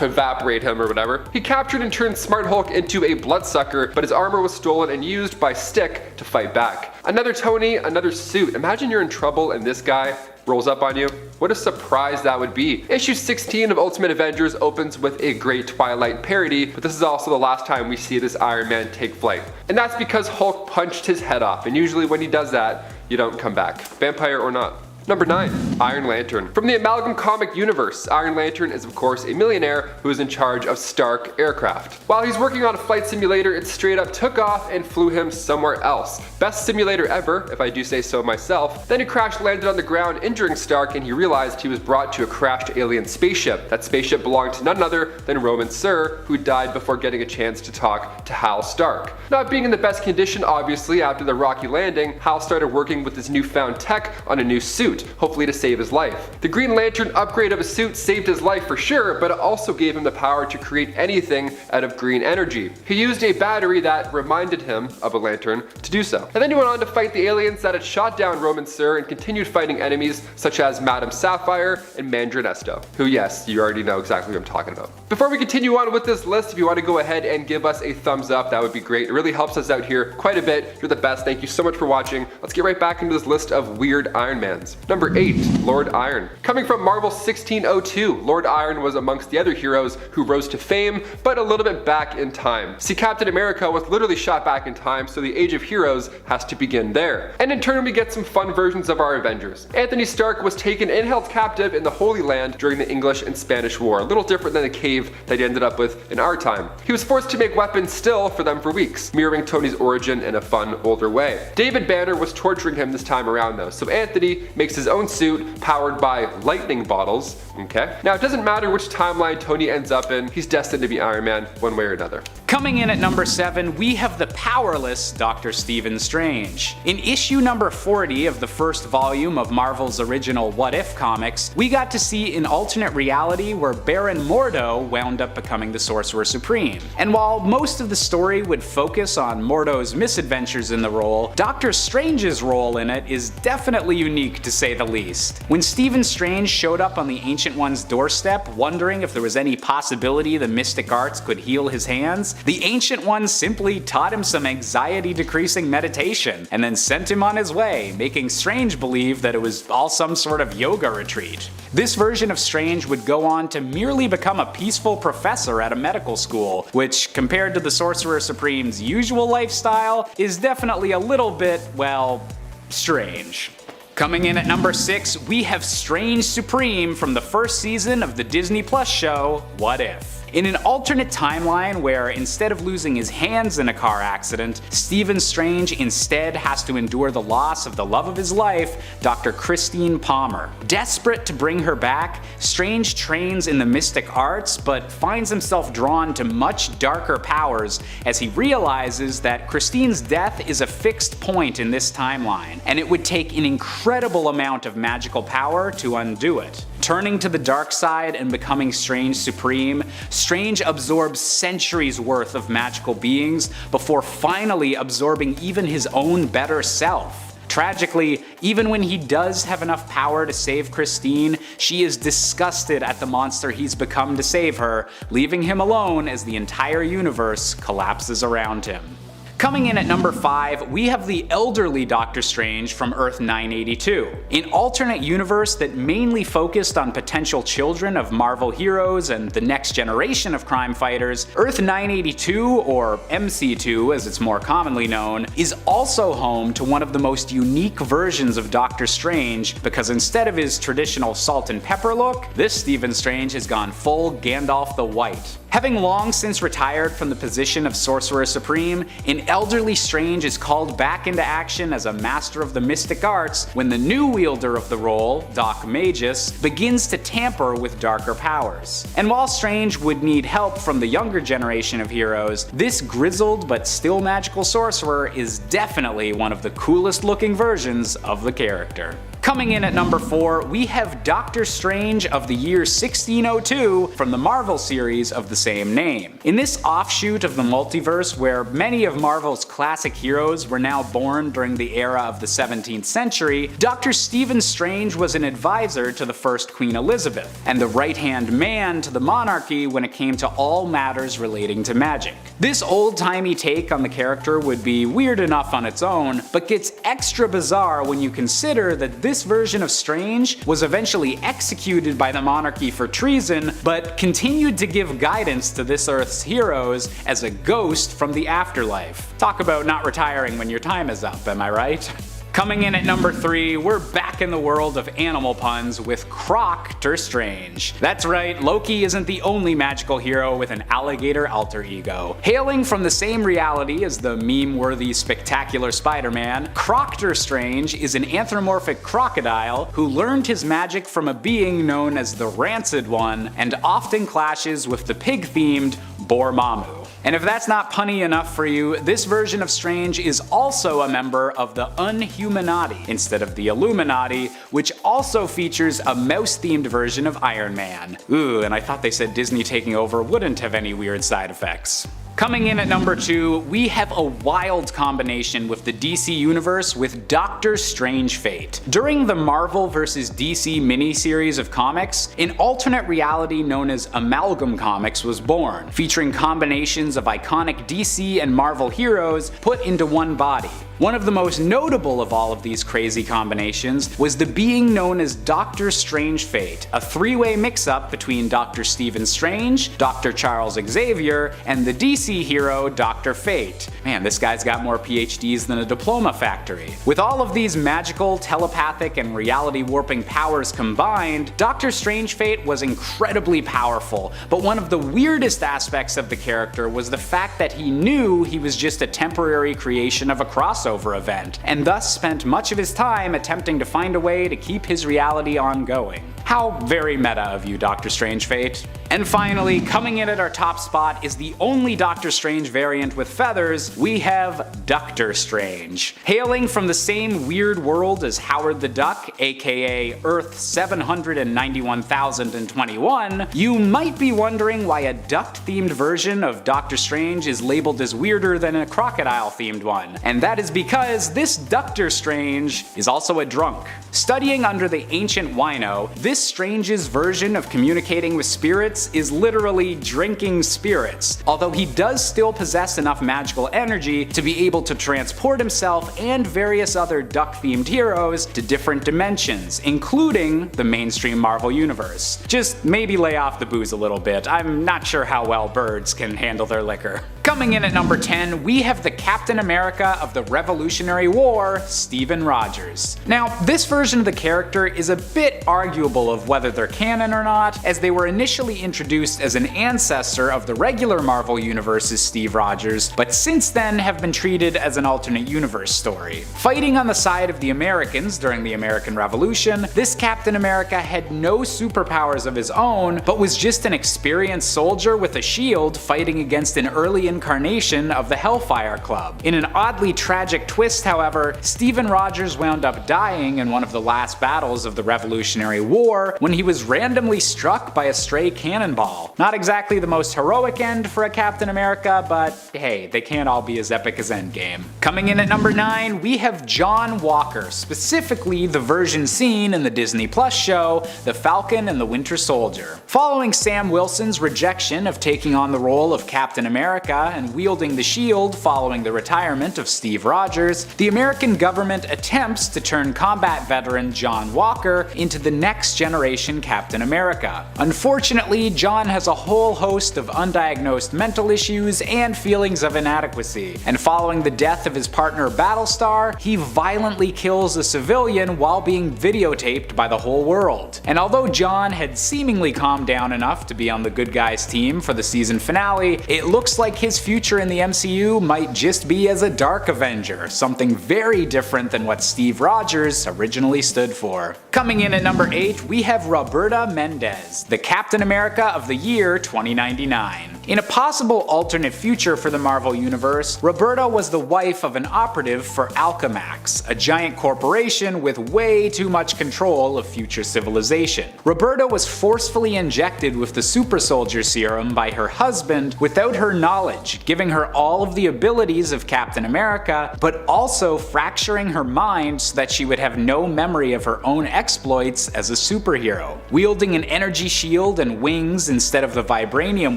evaporate him or whatever. He captured and turned Smart Hulk into a bloodsucker, but his armor was stolen and used by Stick to fight back. Another Tony, another suit. Imagine you're in trouble and this guy rolls up on you. What a surprise that would be. Issue 16 of Ultimate Avengers opens with a great Twilight parody, but this is also the last time we see this Iron Man take flight. And that's because Hulk punched his head off, and usually when he does that, you don't come back, vampire or not. Number 9, Iron Lantern. From the Amalgam comic universe, Iron Lantern is of course a millionaire who is in charge of Stark Aircraft. While he's working on a flight simulator, it straight up took off and flew him somewhere else. Best simulator ever, if I do say so myself. Then he crash landed on the ground, injuring Stark, and he realized he was brought to a crashed alien spaceship. That spaceship belonged to none other than Roman Sir, who died before getting a chance to talk to Hal Stark. Not being in the best condition, obviously, after the rocky landing, Hal started working with his newfound tech on a new suit, hopefully to save his life. The Green Lantern upgrade of his suit saved his life for sure, but it also gave him the power to create anything out of green energy. He used a battery that reminded him of a lantern to do so. And then he went on to fight the aliens that had shot down Roman Sir and continued fighting enemies such as Madame Sapphire and Mandarin Esto, who, yes, you already know exactly what I'm talking about. Before we continue on with this list, if you want to go ahead and give us a thumbs up, that would be great. It really helps us out here quite a bit. You're the best. Thank you so much for watching. Let's get right back into this list of weird Iron Mans. Number 8, Lord Iron. Coming from Marvel 1602, Lord Iron was amongst the other heroes who rose to fame, but a little bit back in time. See, Captain America was literally shot back in time, so the Age of Heroes has to begin there. And in turn, we get some fun versions of our Avengers. Anthony Stark was taken and held captive in the Holy Land during the English and Spanish War, a little different than the cave that he ended up with in our time. He was forced to make weapons still for them for weeks, mirroring Tony's origin in a fun, older way. David Banner was torturing him this time around though, so Anthony makes his own suit powered by lightning bottles. Okay. Now it doesn't matter which timeline Tony ends up in, he's destined to be Iron Man one way or another. Coming in at number 7, we have the powerless Dr. Stephen Strange. In issue number 40 of the first volume of Marvel's original What If comics, we got to see an alternate reality where Baron Mordo wound up becoming the Sorcerer Supreme. And while most of the story would focus on Mordo's misadventures in the role, Doctor Strange's role in it is definitely unique to say the least. When Stephen Strange showed up on the Ancient One's doorstep, wondering if there was any possibility the mystic arts could heal his hands, the Ancient One simply taught him some anxiety-decreasing meditation, and then sent him on his way, making Strange believe that it was all some sort of yoga retreat. This version of Strange would go on to merely become a peaceful professor at a medical school, which, compared to the Sorcerer Supreme's usual lifestyle, is definitely a little bit, well, strange. Coming in at number 6, we have Strange Supreme from the first season of the Disney Plus show, What If? In an alternate timeline where instead of losing his hands in a car accident, Stephen Strange instead has to endure the loss of the love of his life, Dr. Christine Palmer. Desperate to bring her back, Strange trains in the mystic arts but finds himself drawn to much darker powers as he realizes that Christine's death is a fixed point in this timeline, and it would take an incredible amount of magical power to undo it. Turning to the dark side and becoming Strange Supreme, Strange absorbs centuries worth of magical beings before finally absorbing even his own better self. Tragically, even when he does have enough power to save Christine, she is disgusted at the monster he's become to save her, leaving him alone as the entire universe collapses around him. Coming in at number 5, we have the elderly Doctor Strange from Earth 982. An alternate universe that mainly focused on potential children of Marvel heroes and the next generation of crime fighters, Earth 982, or MC2 as it's more commonly known, is also home to one of the most unique versions of Doctor Strange, because instead of his traditional salt and pepper look, this Stephen Strange has gone full Gandalf the White. Having long since retired from the position of Sorcerer Supreme, an elderly Strange is called back into action as a master of the mystic arts when the new wielder of the role, Doc Magus, begins to tamper with darker powers. And while Strange would need help from the younger generation of heroes, this grizzled but still magical sorcerer is definitely one of the coolest looking versions of the character. Coming in at number 4, we have Doctor Strange of the year 1602 from the Marvel series of the same name. In this offshoot of the multiverse where many of Marvel's classic heroes were now born during the era of the 17th century, Dr. Stephen Strange was an advisor to the first Queen Elizabeth, and the right-hand man to the monarchy when it came to all matters relating to magic. This old-timey take on the character would be weird enough on its own, but gets extra bizarre when you consider that this version of Strange was eventually executed by the monarchy for treason, but continued to give guidance to this Earth's heroes as a ghost from the afterlife. Talk about not retiring when your time is up, am I right? Coming in at number 3, we're back in the world of animal puns with Croctor Strange. That's right, Loki isn't the only magical hero with an alligator alter ego. Hailing from the same reality as the meme-worthy Spectacular Spider-Man, Croctor Strange is an anthropomorphic crocodile who learned his magic from a being known as the Rancid One and often clashes with the pig-themed Dormammu. And if that's not punny enough for you, this version of Strange is also a member of the Unhumanati instead of the Illuminati, which also features a mouse-themed version of Iron Man. Ooh, and I thought they said Disney taking over wouldn't have any weird side effects. Coming in at number 2, we have a wild combination with the DC universe with Doctor Strange Fate. During the Marvel vs. DC miniseries of comics, an alternate reality known as Amalgam Comics was born, featuring combinations of iconic DC and Marvel heroes put into one body. One of the most notable of all of these crazy combinations was the being known as Doctor Strange Fate, a three-way mix-up between Dr. Stephen Strange, Dr. Charles Xavier, and the DC hero Dr. Fate. Man, this guy's got more PhDs than a diploma factory. With all of these magical, telepathic, and reality-warping powers combined, Dr. Strange Fate was incredibly powerful, but one of the weirdest aspects of the character was the fact that he knew he was just a temporary creation of a crossover event, and thus spent much of his time attempting to find a way to keep his reality ongoing. How very meta of you, Doctor Strange Fate. And finally, coming in at our top spot is the only Doctor Strange variant with feathers. We have Ductor Strange. Hailing from the same weird world as Howard the Duck, aka Earth 791,021, you might be wondering why a duck-themed version of Doctor Strange is labeled as weirder than a crocodile-themed one. And that is because this Ductor Strange is also a drunk. Studying under the ancient wino, this Strange's version of communicating with spirits is literally drinking spirits, although he does still possess enough magical energy to be able to transport himself and various other duck-themed heroes to different dimensions, including the mainstream Marvel universe. Just maybe lay off the booze a little bit, I'm not sure how well birds can handle their liquor. Coming in at number 10, we have the Captain America of the Revolutionary War, Stephen Rogers. Now, this version of the character is a bit arguable of whether they're canon or not, as they were initially introduced as an ancestor of the regular Marvel Universe's Steve Rogers, but since then have been treated as an alternate universe story. Fighting on the side of the Americans during the American Revolution, this Captain America had no superpowers of his own, but was just an experienced soldier with a shield fighting against an early incarnation of the Hellfire Club. In an oddly tragic twist, however, Stephen Rogers wound up dying in one of the last battles of the Revolutionary War when he was randomly struck by a stray cannonball. Not exactly the most heroic end for a Captain America, but hey, they can't all be as epic as Endgame. Coming in at number 9, we have John Walker, specifically the version seen in the Disney Plus show, The Falcon and the Winter Soldier. Following Sam Wilson's rejection of taking on the role of Captain America and wielding the shield following the retirement of Steve Rogers, the American government attempts to turn combat veteran John Walker into the next generation Captain America. Unfortunately, John has a whole host of undiagnosed mental issues and feelings of inadequacy, and following the death of his partner Battlestar, he violently kills a civilian while being videotaped by the whole world. And although John had seemingly calmed down enough to be on the good guys team for the season finale, it looks like his future in the MCU might just be as a Dark Avenger, something very different than what Steve Rogers originally stood for. Coming in at number 8, we have Roberta Mendez, the Captain America of the year 2099. In a possible alternate future for the Marvel Universe, Roberta was the wife of an operative for Alchemax, a giant corporation with way too much control of future civilization. Roberta was forcefully injected with the super soldier serum by her husband without her knowledge, giving her all of the abilities of Captain America, but also fracturing her mind so that she would have no memory of her own exploits as a superhero. Wielding an energy shield and wings instead of the vibranium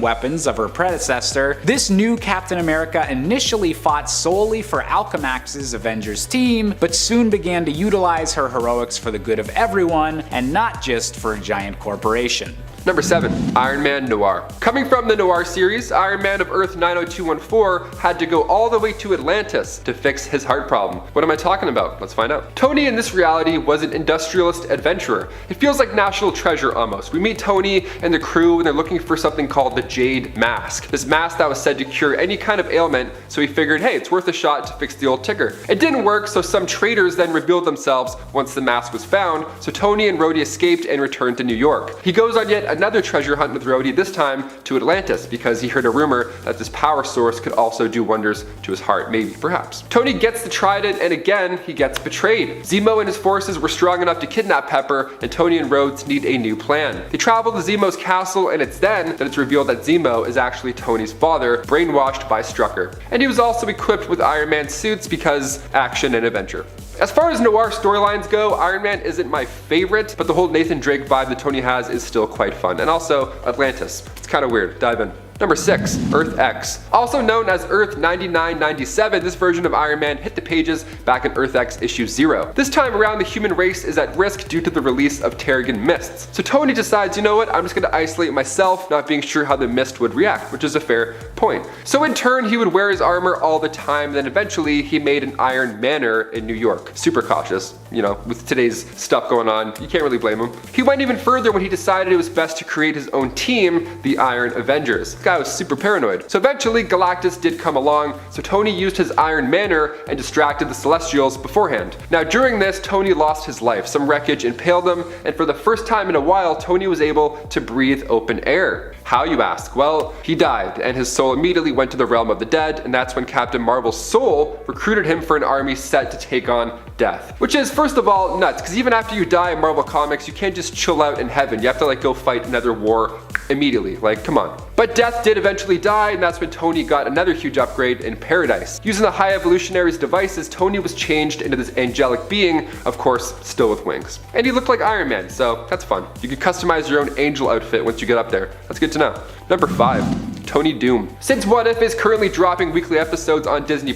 weapons of her predecessor, this new Captain America initially fought solely for Alchemax's Avengers team, but soon began to utilize her heroics for the good of everyone and not just for a giant corporation. Number 7. Iron Man Noir. Coming from the Noir series, Iron Man of Earth 90214 had to go all the way to Atlantis to fix his heart problem. What am I talking about? Let's find out. Tony in this reality was an industrialist adventurer. It feels like National Treasure almost. We meet Tony and the crew and they're looking for something called the Jade Mask. This mask that was said to cure any kind of ailment, so he figured, hey, it's worth a shot to fix the old ticker. It didn't work, so some traitors then revealed themselves once the mask was found, so Tony and Rhodey escaped and returned to New York. He goes on yet another treasure hunt with Rhodey, this time to Atlantis, because he heard a rumor that this power source could also do wonders to his heart, maybe, perhaps. Tony gets the trident and again he gets betrayed. Zemo and his forces were strong enough to kidnap Pepper, and Tony and Rhodes need a new plan. They travel to Zemo's castle, and it's then that it's revealed that Zemo is actually Tony's father, brainwashed by Strucker. And he was also equipped with Iron Man suits because action and adventure. As far as Noir storylines go, Iron Man isn't my favorite, but the whole Nathan Drake vibe that Tony has is still quite fun. And also, Atlantis. It's kind of weird. Dive in. Number 6. Earth X. Also known as Earth 9997, this version of Iron Man hit the pages back in Earth X issue 0. This time around, the human race is at risk due to the release of Terrigen mists. So Tony decides, you know what, I'm just going to isolate myself, not being sure how the mist would react, which is a fair point. So in turn, he would wear his armor all the time, then eventually he made an Iron Manor in New York. Super cautious, you know, with today's stuff going on, you can't really blame him. He went even further when he decided it was best to create his own team, the Iron Avengers. Guy was super paranoid. So eventually Galactus did come along, so Tony used his Iron Manor and distracted the Celestials beforehand. Now during this, Tony lost his life. Some wreckage impaled him, and for the first time in a while, Tony was able to breathe open air. How, you ask? Well, he died, and his soul immediately went to the realm of the dead, and that's when Captain Marvel's soul recruited him for an army set to take on death. Which is, first of all, nuts, because even after you die in Marvel Comics, you can't just chill out in heaven. You have to go fight another war immediately. Come on. But Death did eventually die, and that's when Tony got another huge upgrade in Paradise. Using the High Evolutionary's devices, Tony was changed into this angelic being, of course, still with wings. And he looked like Iron Man, so that's fun. You can customize your own angel outfit once you get up there. That's good to know. Number 5. Tony Doom. Since What If is currently dropping weekly episodes on Disney+,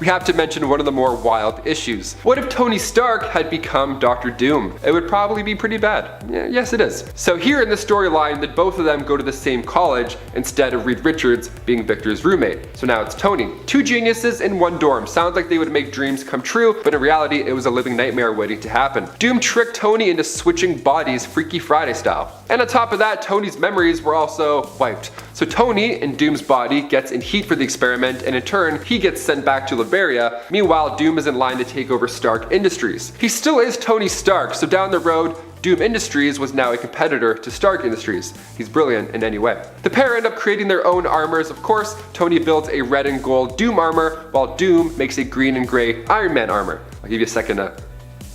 we have to mention one of the more wild issues. What if Tony Stark had become Dr. Doom? It would probably be pretty bad. Yeah, yes, it is. So here in the storyline, that both of them go to the same college instead of Reed Richards being Victor's roommate. So now it's Tony. Two geniuses in one dorm. Sounds like they would make dreams come true, but in reality, it was a living nightmare waiting to happen. Doom tricked Tony into switching bodies Freaky Friday style. And on top of that, Tony's memories were also wiped. So Tony, in Doom's body, gets in heat for the experiment, and in turn, he gets sent back to Liberia. Meanwhile, Doom is in line to take over Stark Industries. He still is Tony Stark, so down the road, Doom Industries was now a competitor to Stark Industries. He's brilliant in any way. The pair end up creating their own armors. Of course, Tony builds a red and gold Doom armor, while Doom makes a green and gray Iron Man armor. I'll give you a second to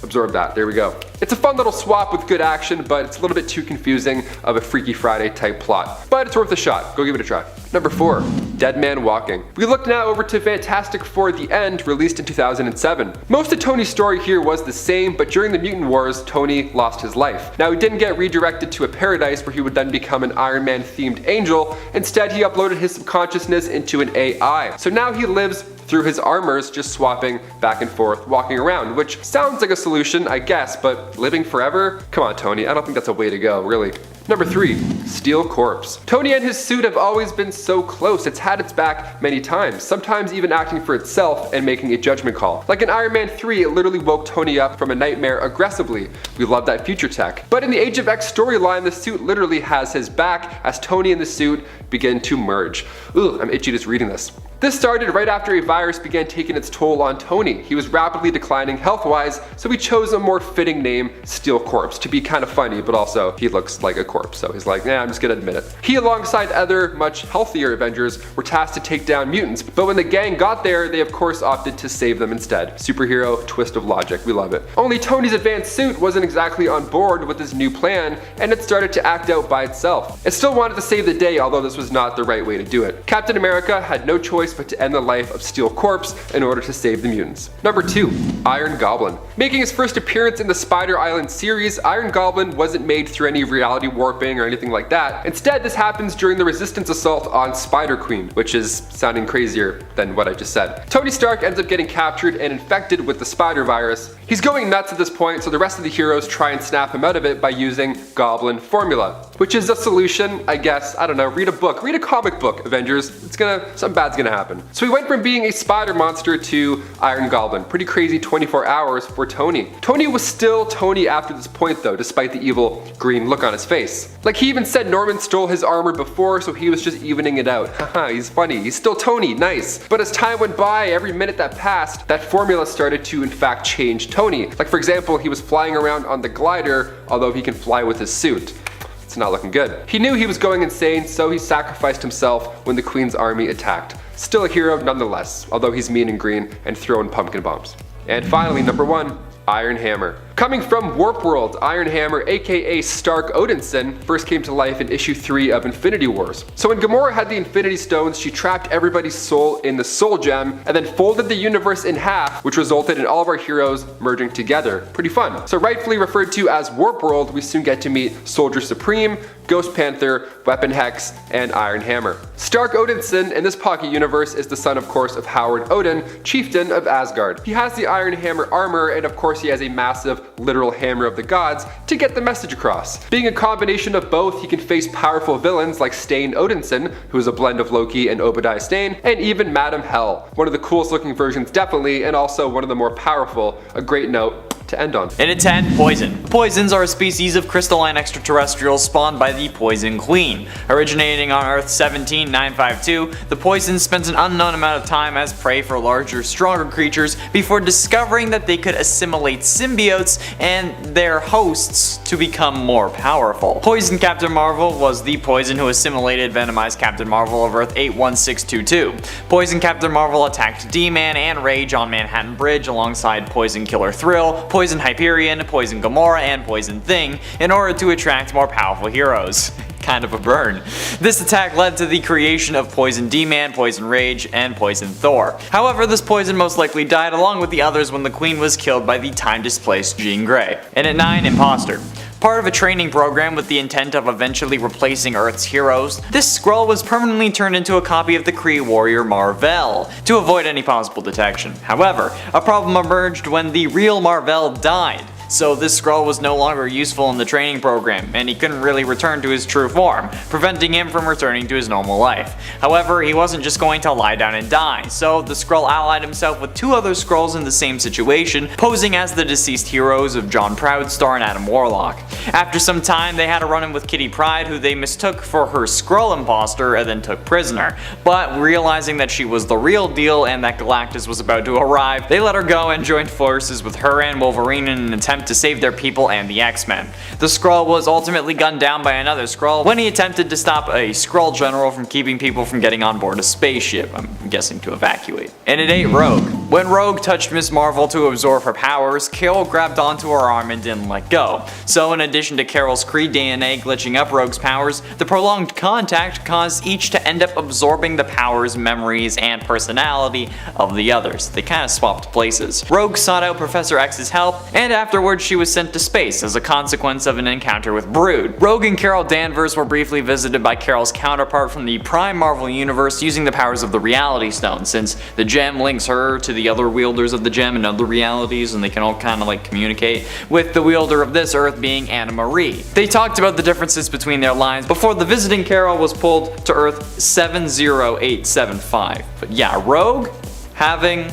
absorb that. There we go. It's a fun little swap with good action, but it's a little bit too confusing of a Freaky Friday type plot. But it's worth a shot. Go give it a try. Number 4. Dead Man Walking. We look now over to Fantastic Four: The End, released in 2007. Most of Tony's story here was the same, but during the Mutant Wars, Tony lost his life. Now, he didn't get redirected to a paradise where he would then become an Iron Man themed angel. Instead, he uploaded his subconsciousness into an AI. So now he lives through his armors, just swapping back and forth, walking around, which sounds like a solution, I guess, but living forever? Come on, Tony, I don't think that's a way to go, really. Number 3, Steel Corpse. Tony and his suit have always been so close, it's had its back many times, sometimes even acting for itself and making a judgment call. Like in Iron Man 3, it literally woke Tony up from a nightmare aggressively. We love that future tech. But in the Age of X storyline, the suit literally has his back as Tony and the suit begin to merge. Ugh, I'm itchy just reading this. This started right after a virus began taking its toll on Tony. He was rapidly declining health-wise, so we chose a more fitting name, Steel Corpse, to be kind of funny, but also he looks like a corpse, so he's like, nah, I'm just gonna admit it. He, alongside other, much healthier Avengers, were tasked to take down mutants, but when the gang got there, they of course opted to save them instead. Superhero twist of logic, we love it. Only Tony's advanced suit wasn't exactly on board with his new plan, and it started to act out by itself. It still wanted to save the day, although this was not the right way to do it. Captain America had no choice but to end the life of Steel Corpse in order to save the mutants. Number 2, Iron Goblin. Making his first appearance in the Spider Island series, Iron Goblin wasn't made through any reality warping or anything like that. Instead, this happens during the Resistance assault on Spider-Queen, which is sounding crazier than what I just said. Tony Stark ends up getting captured and infected with the spider virus. He's going nuts at this point, so the rest of the heroes try and snap him out of it by using Goblin Formula, which is a solution, I guess. I don't know, read a book, read a comic book, Avengers. Something bad's gonna happen. So we went from being a spider monster to Iron Goblin. Pretty crazy 24 hours for Tony. Tony was still Tony after this point though, despite the evil green look on his face. Like he even said Norman stole his armor before, so he was just evening it out. Haha, he's funny. He's still Tony, nice. But as time went by, every minute that passed, that formula started to in fact change Tony. Like for example, he was flying around on the glider, although he can fly with his suit. It's not looking good. He knew he was going insane, so he sacrificed himself when the Queen's army attacked. Still a hero nonetheless, although he's mean and green and throwing pumpkin bombs. And finally, number 1, Iron Hammer. Coming from Warp World, Iron Hammer, aka Stark Odinson, first came to life in issue 3 of Infinity Wars. So when Gamora had the Infinity Stones, she trapped everybody's soul in the Soul Gem, and then folded the universe in half, which resulted in all of our heroes merging together. Pretty fun. So rightfully referred to as Warp World, we soon get to meet Soldier Supreme, Ghost Panther, Weapon Hex, and Iron Hammer. Stark Odinson in this pocket universe is the son of course of Howard Odin, chieftain of Asgard. He has the Iron Hammer armor, and of course he has a massive literal hammer of the gods to get the message across. Being a combination of both, he can face powerful villains like Stane Odinson, who is a blend of Loki and Obadiah Stane, and even Madam Hell, one of the coolest looking versions definitely, and also one of the more powerful. A great note to end on. And at 10, Poison. Poisons are a species of crystalline extraterrestrials spawned by the Poison Queen. Originating on Earth 17952, the Poison spent an unknown amount of time as prey for larger, stronger creatures before discovering that they could assimilate symbiotes and their hosts to become more powerful. Poison Captain Marvel was the Poison who assimilated venomized Captain Marvel of Earth 81622. Poison Captain Marvel attacked D-Man and Rage on Manhattan Bridge alongside Poison Killer Thrill, Poison Hyperion, Poison Gamora, and Poison Thing in order to attract more powerful heroes. Kind of a burn. This attack led to the creation of Poison D-Man, Poison Rage, and Poison Thor. However, this poison most likely died along with the others when the Queen was killed by the time-displaced Jean Grey. And at 9, Imposter. Part of a training program with the intent of eventually replacing Earth's heroes, this Skrull was permanently turned into a copy of the Kree warrior Mar-Vell, to avoid any possible detection. However, a problem emerged when the real Mar-Vell died. So this Skrull was no longer useful in the training program, and he couldn't really return to his true form, preventing him from returning to his normal life. However, he wasn't just going to lie down and die, so the Skrull allied himself with 2 other Skrulls in the same situation, posing as the deceased heroes of John Proudstar and Adam Warlock. After some time, they had a run-in with Kitty Pryde, who they mistook for her Skrull imposter and then took prisoner. But realizing that she was the real deal and that Galactus was about to arrive, they let her go and joined forces with her and Wolverine in an attempt to save their people and the X-Men. The Skrull was ultimately gunned down by another Skrull when he attempted to stop a Skrull general from keeping people from getting on board a spaceship, I'm guessing to evacuate. And at 8, Rogue. When Rogue touched Ms. Marvel to absorb her powers, Carol grabbed onto her arm and didn't let go. So in addition to Carol's Kree DNA glitching up Rogue's powers, the prolonged contact caused each to end up absorbing the powers, memories, and personality of the others. They kinda swapped places. Rogue sought out Professor X's help, and afterwards she was sent to space as a consequence of an encounter with Brood. Rogue and Carol Danvers were briefly visited by Carol's counterpart from the Prime Marvel universe using the powers of the Reality Stone, since the gem links her to the other wielders of the gem in other realities, and they can all kind of like communicate, with the wielder of this Earth being Anna Marie. They talked about the differences between their lines before the visiting Carol was pulled to Earth 70875. But yeah, Rogue having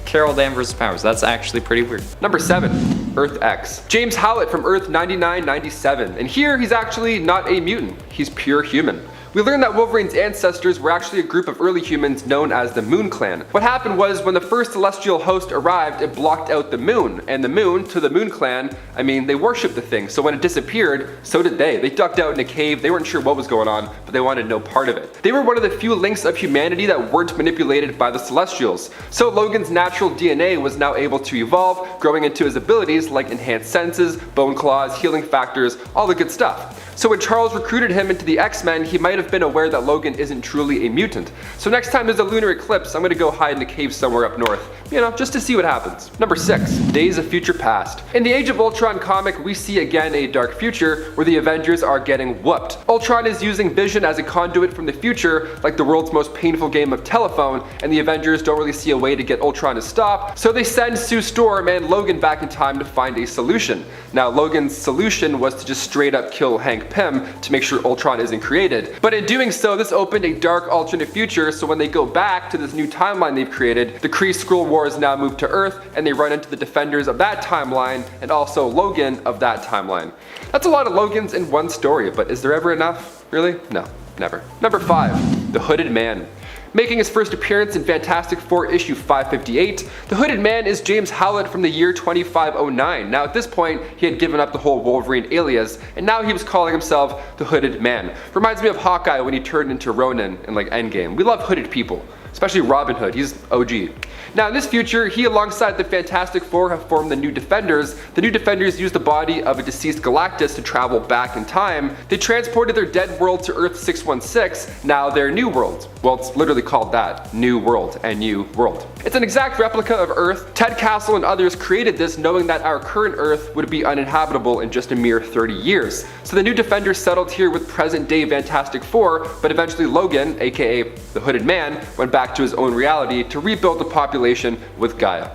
Carol Danvers' powers, that's actually pretty weird. Number 7, Earth X. James Howlett from Earth 9997, and here he's actually not a mutant, he's pure human. We learned that Wolverine's ancestors were actually a group of early humans known as the Moon Clan. What happened was when the first celestial host arrived, it blocked out the moon, and the moon, to the Moon Clan, I mean, they worshipped the thing, so when it disappeared, so did they. They ducked out in a cave, they weren't sure what was going on, but they wanted no part of it. They were one of the few links of humanity that weren't manipulated by the Celestials. So Logan's natural DNA was now able to evolve, growing into his abilities like enhanced senses, bone claws, healing factors, all the good stuff. So when Charles recruited him into the X-Men, he might have been aware that Logan isn't truly a mutant. So next time there's a lunar eclipse, I'm gonna go hide in a cave somewhere up north. You know, just to see what happens. Number 6, Days of Future Past. In the Age of Ultron comic, we see again a dark future where the Avengers are getting whooped. Ultron is using Vision as a conduit from the future, like the world's most painful game of telephone, and the Avengers don't really see a way to get Ultron to stop, so they send Sue Storm and Logan back in time to find a solution. Now, Logan's solution was to just straight up kill Hank Pym to make sure Ultron isn't created. But in doing so, this opened a dark alternate future, so when they go back to this new timeline they've created, the Kree-Skrull Wars now move to Earth, and they run into the Defenders of that timeline, and also Logan of that timeline. That's a lot of Logans in one story, but is there ever enough? Really? No, never. Number 5, The Hooded Man. Making his first appearance in Fantastic Four issue 558, the Hooded Man is James Howlett from the year 2509. Now at this point, he had given up the whole Wolverine alias, and now he was calling himself the Hooded Man. Reminds me of Hawkeye when he turned into Ronin in like Endgame. We love hooded people, especially Robin Hood, he's OG. Now in this future, he alongside the Fantastic Four have formed the New Defenders. The New Defenders use the body of a deceased Galactus to travel back in time. They transported their dead world to Earth 616, now their new world. Well, it's literally called that, New World, NU World. It's an exact replica of Earth. Ted Castle and others created this knowing that our current Earth would be uninhabitable in just a mere 30 years. So the New Defenders settled here with present day Fantastic Four, but eventually Logan, aka the Hooded Man, went back to his own reality to rebuild the population with Gaia.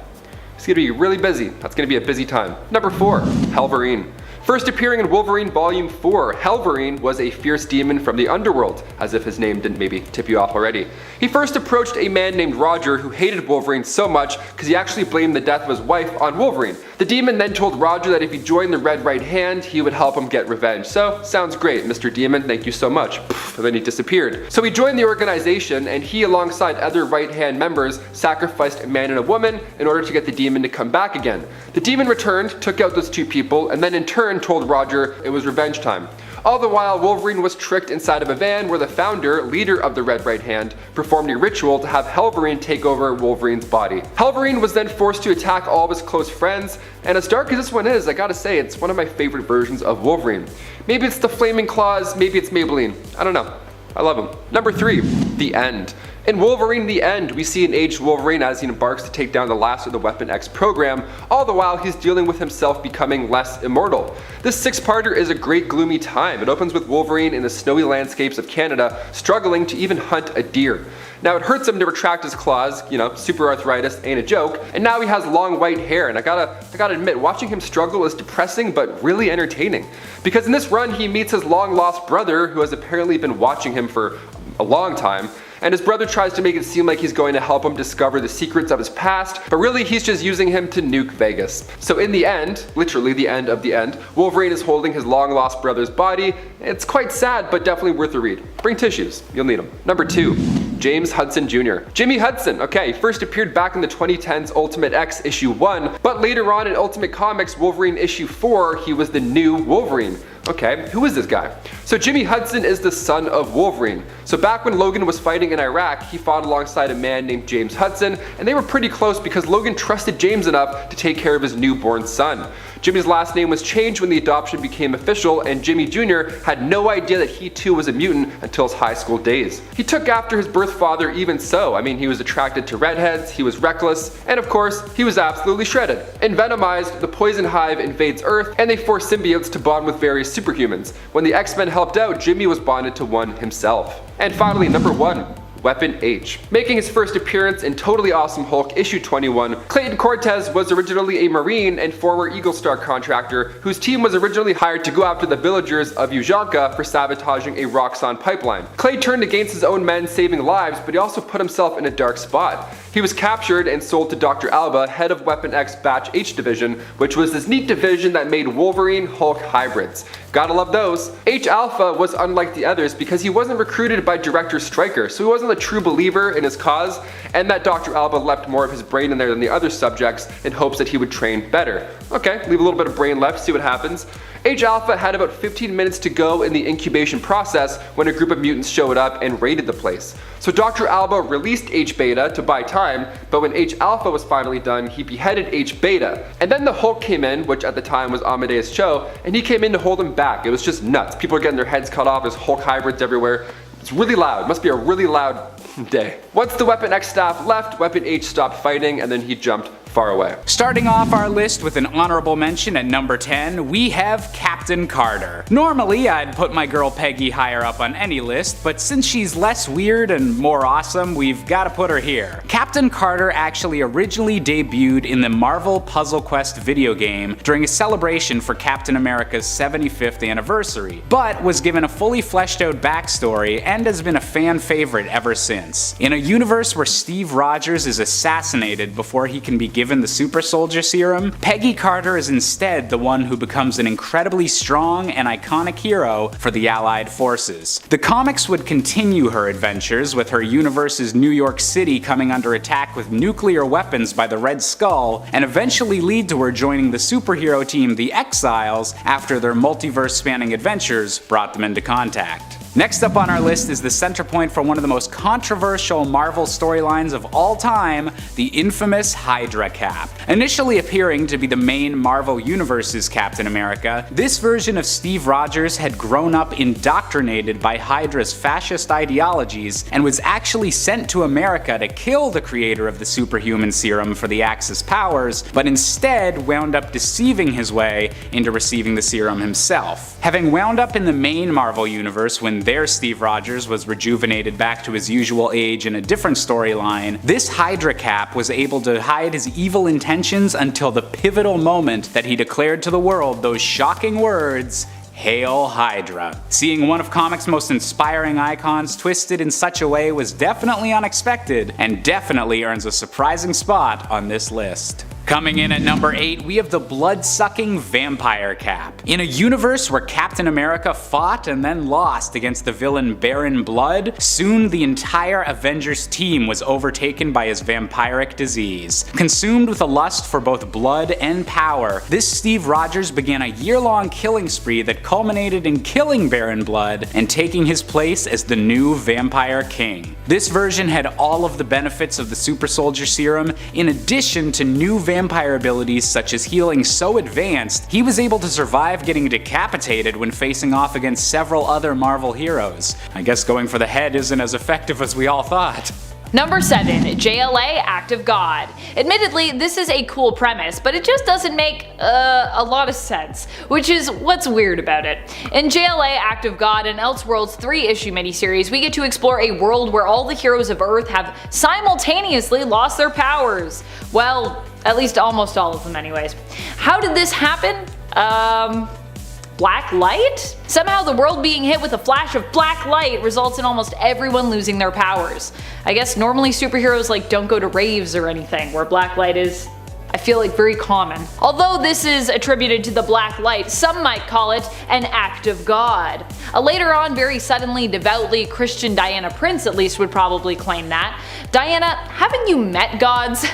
It's gonna be really busy. That's gonna be a busy time. Number 4, Helverine. First appearing in Wolverine Volume 4, Helverine was a fierce demon from the underworld, as if his name didn't maybe tip you off already. He first approached a man named Roger who hated Wolverine so much because he actually blamed the death of his wife on Wolverine. The demon then told Roger that if he joined the Red Right Hand, he would help him get revenge. So, sounds great, Mr. Demon, thank you so much. And then he disappeared. So he joined the organization, and he alongside other Right Hand members sacrificed a man and a woman in order to get the demon to come back again. The demon returned, took out those two people, and then in turn told Roger it was revenge time. All the while, Wolverine was tricked inside of a van where the founder, leader of the Red Right Hand, performed a ritual to have Helverine take over Wolverine's body. Helverine was then forced to attack all of his close friends, and as dark as this one is, I gotta say, it's one of my favorite versions of Wolverine. Maybe it's the Flaming Claws, maybe it's Maybelline, I don't know. I love him. Number 3, The End. In Wolverine The End, we see an aged Wolverine as he embarks to take down the last of the Weapon X program, all the while he's dealing with himself becoming less immortal. This 6-parter is a great gloomy time. It opens with Wolverine in the snowy landscapes of Canada, struggling to even hunt a deer. Now it hurts him to retract his claws, you know, super arthritis ain't a joke, and now he has long white hair, and I gotta admit, watching him struggle is depressing but really entertaining. Because in this run he meets his long lost brother who has apparently been watching him for a long time, and his brother tries to make it seem like he's going to help him discover the secrets of his past, but really he's just using him to nuke Vegas. So in the end, literally the end of the end, Wolverine is holding his long lost brother's body. It's quite sad, but definitely worth a read. Bring tissues, you'll need them. Number 2, James Hudson Jr. Jimmy Hudson, okay, first appeared back in the 2010s Ultimate X issue 1, but later on in Ultimate Comics Wolverine issue 4, he was the new Wolverine. Okay, who is this guy? So Jimmy Hudson is the son of Wolverine. So back when Logan was fighting in Iraq, he fought alongside a man named James Hudson, and they were pretty close because Logan trusted James enough to take care of his newborn son. Jimmy's last name was changed when the adoption became official, and Jimmy Jr. had no idea that he too was a mutant until his high school days. He took after his birth father even so. I mean, he was attracted to redheads, he was reckless, and of course, he was absolutely shredded. In Venomized, the Poison Hive invades Earth, and they force symbiotes to bond with various superhumans. When the X-Men helped out, Jimmy was bonded to one himself. And finally, number 1. Weapon H. Making his first appearance in Totally Awesome Hulk issue 21, Clayton Cortez was originally a Marine and former Eagle Star contractor whose team was originally hired to go after the villagers of Ujanka for sabotaging a Roxxon pipeline. Clay turned against his own men, saving lives, but he also put himself in a dark spot. He was captured and sold to Dr. Alba, head of Weapon X Batch H Division, which was this neat division that made Wolverine Hulk hybrids. Gotta love those. H Alpha was unlike the others because he wasn't recruited by Director Stryker, so he wasn't a true believer in his cause, and that Dr. Alba left more of his brain in there than the other subjects in hopes that he would train better. Okay, leave a little bit of brain left, see what happens. H Alpha had about 15 minutes to go in the incubation process when a group of mutants showed up and raided the place. So Dr. Alba released H Beta to buy time, but when H Alpha was finally done, he beheaded H Beta. And then the Hulk came in, which at the time was Amadeus Cho, and he came in to hold him back. It was just nuts. People are getting their heads cut off, there's Hulk hybrids everywhere. It's really loud, must be a really loud day. Once the Weapon X staff left, Weapon H stopped fighting, and then he jumped far away. Starting off our list with an honorable mention at number 10, we have Captain Carter. Normally, I'd put my girl Peggy higher up on any list, but since she's less weird and more awesome, we've gotta put her here. Captain Carter actually originally debuted in the Marvel Puzzle Quest video game during a celebration for Captain America's 75th anniversary, but was given a fully fleshed out backstory and has been a fan favorite ever since. In a universe where Steve Rogers is assassinated before he can be given the super soldier serum, Peggy Carter is instead the one who becomes an incredibly strong and iconic hero for the Allied forces. The comics would continue her adventures, with her universe's New York City coming under attack with nuclear weapons by the Red Skull, and eventually lead to her joining the superhero team the Exiles after their multiverse-spanning adventures brought them into contact. Next up on our list is the center point for one of the most controversial Marvel storylines of all time, the infamous Hydra Cap. Initially appearing to be the main Marvel Universe's Captain America, this version of Steve Rogers had grown up indoctrinated by Hydra's fascist ideologies and was actually sent to America to kill the creator of the superhuman serum for the Axis powers, but instead wound up deceiving his way into receiving the serum himself. Having wound up in the main Marvel Universe when their Steve Rogers was rejuvenated back to his usual age in a different storyline, this Hydra Cap was able to hide his evil intentions until the pivotal moment that he declared to the world those shocking words, "Hail Hydra." Seeing one of comics' most inspiring icons twisted in such a way was definitely unexpected, and definitely earns a surprising spot on this list. Coming in at number 8, we have the blood-sucking Vampire Cap. In a universe where Captain America fought and then lost against the villain Baron Blood, soon the entire Avengers team was overtaken by his vampiric disease. Consumed with a lust for both blood and power, this Steve Rogers began a year-long killing spree that culminated in killing Baron Blood and taking his place as the new Vampire King. This version had all of the benefits of the Super Soldier Serum, in addition to new vampire abilities such as healing so advanced, he was able to survive getting decapitated when facing off against several other Marvel heroes. I guess going for the head isn't as effective as we all thought. Number 7, JLA Act of God. Admittedly, this is a cool premise, but it just doesn't make a lot of sense, which is what's weird about it. In JLA Act of God and Elseworlds 3-issue miniseries, we get to explore a world where all the heroes of Earth have simultaneously lost their powers. Well, at least almost all of them anyways. How did this happen? Black light? Somehow the world being hit with a flash of black light results in almost everyone losing their powers. I guess normally superheroes don't go to raves or anything, where black light is, I feel very common. Although this is attributed to the black light, some might call it an act of God. A later on, very suddenly, devoutly Christian Diana Prince at least would probably claim that. Diana, haven't you met gods?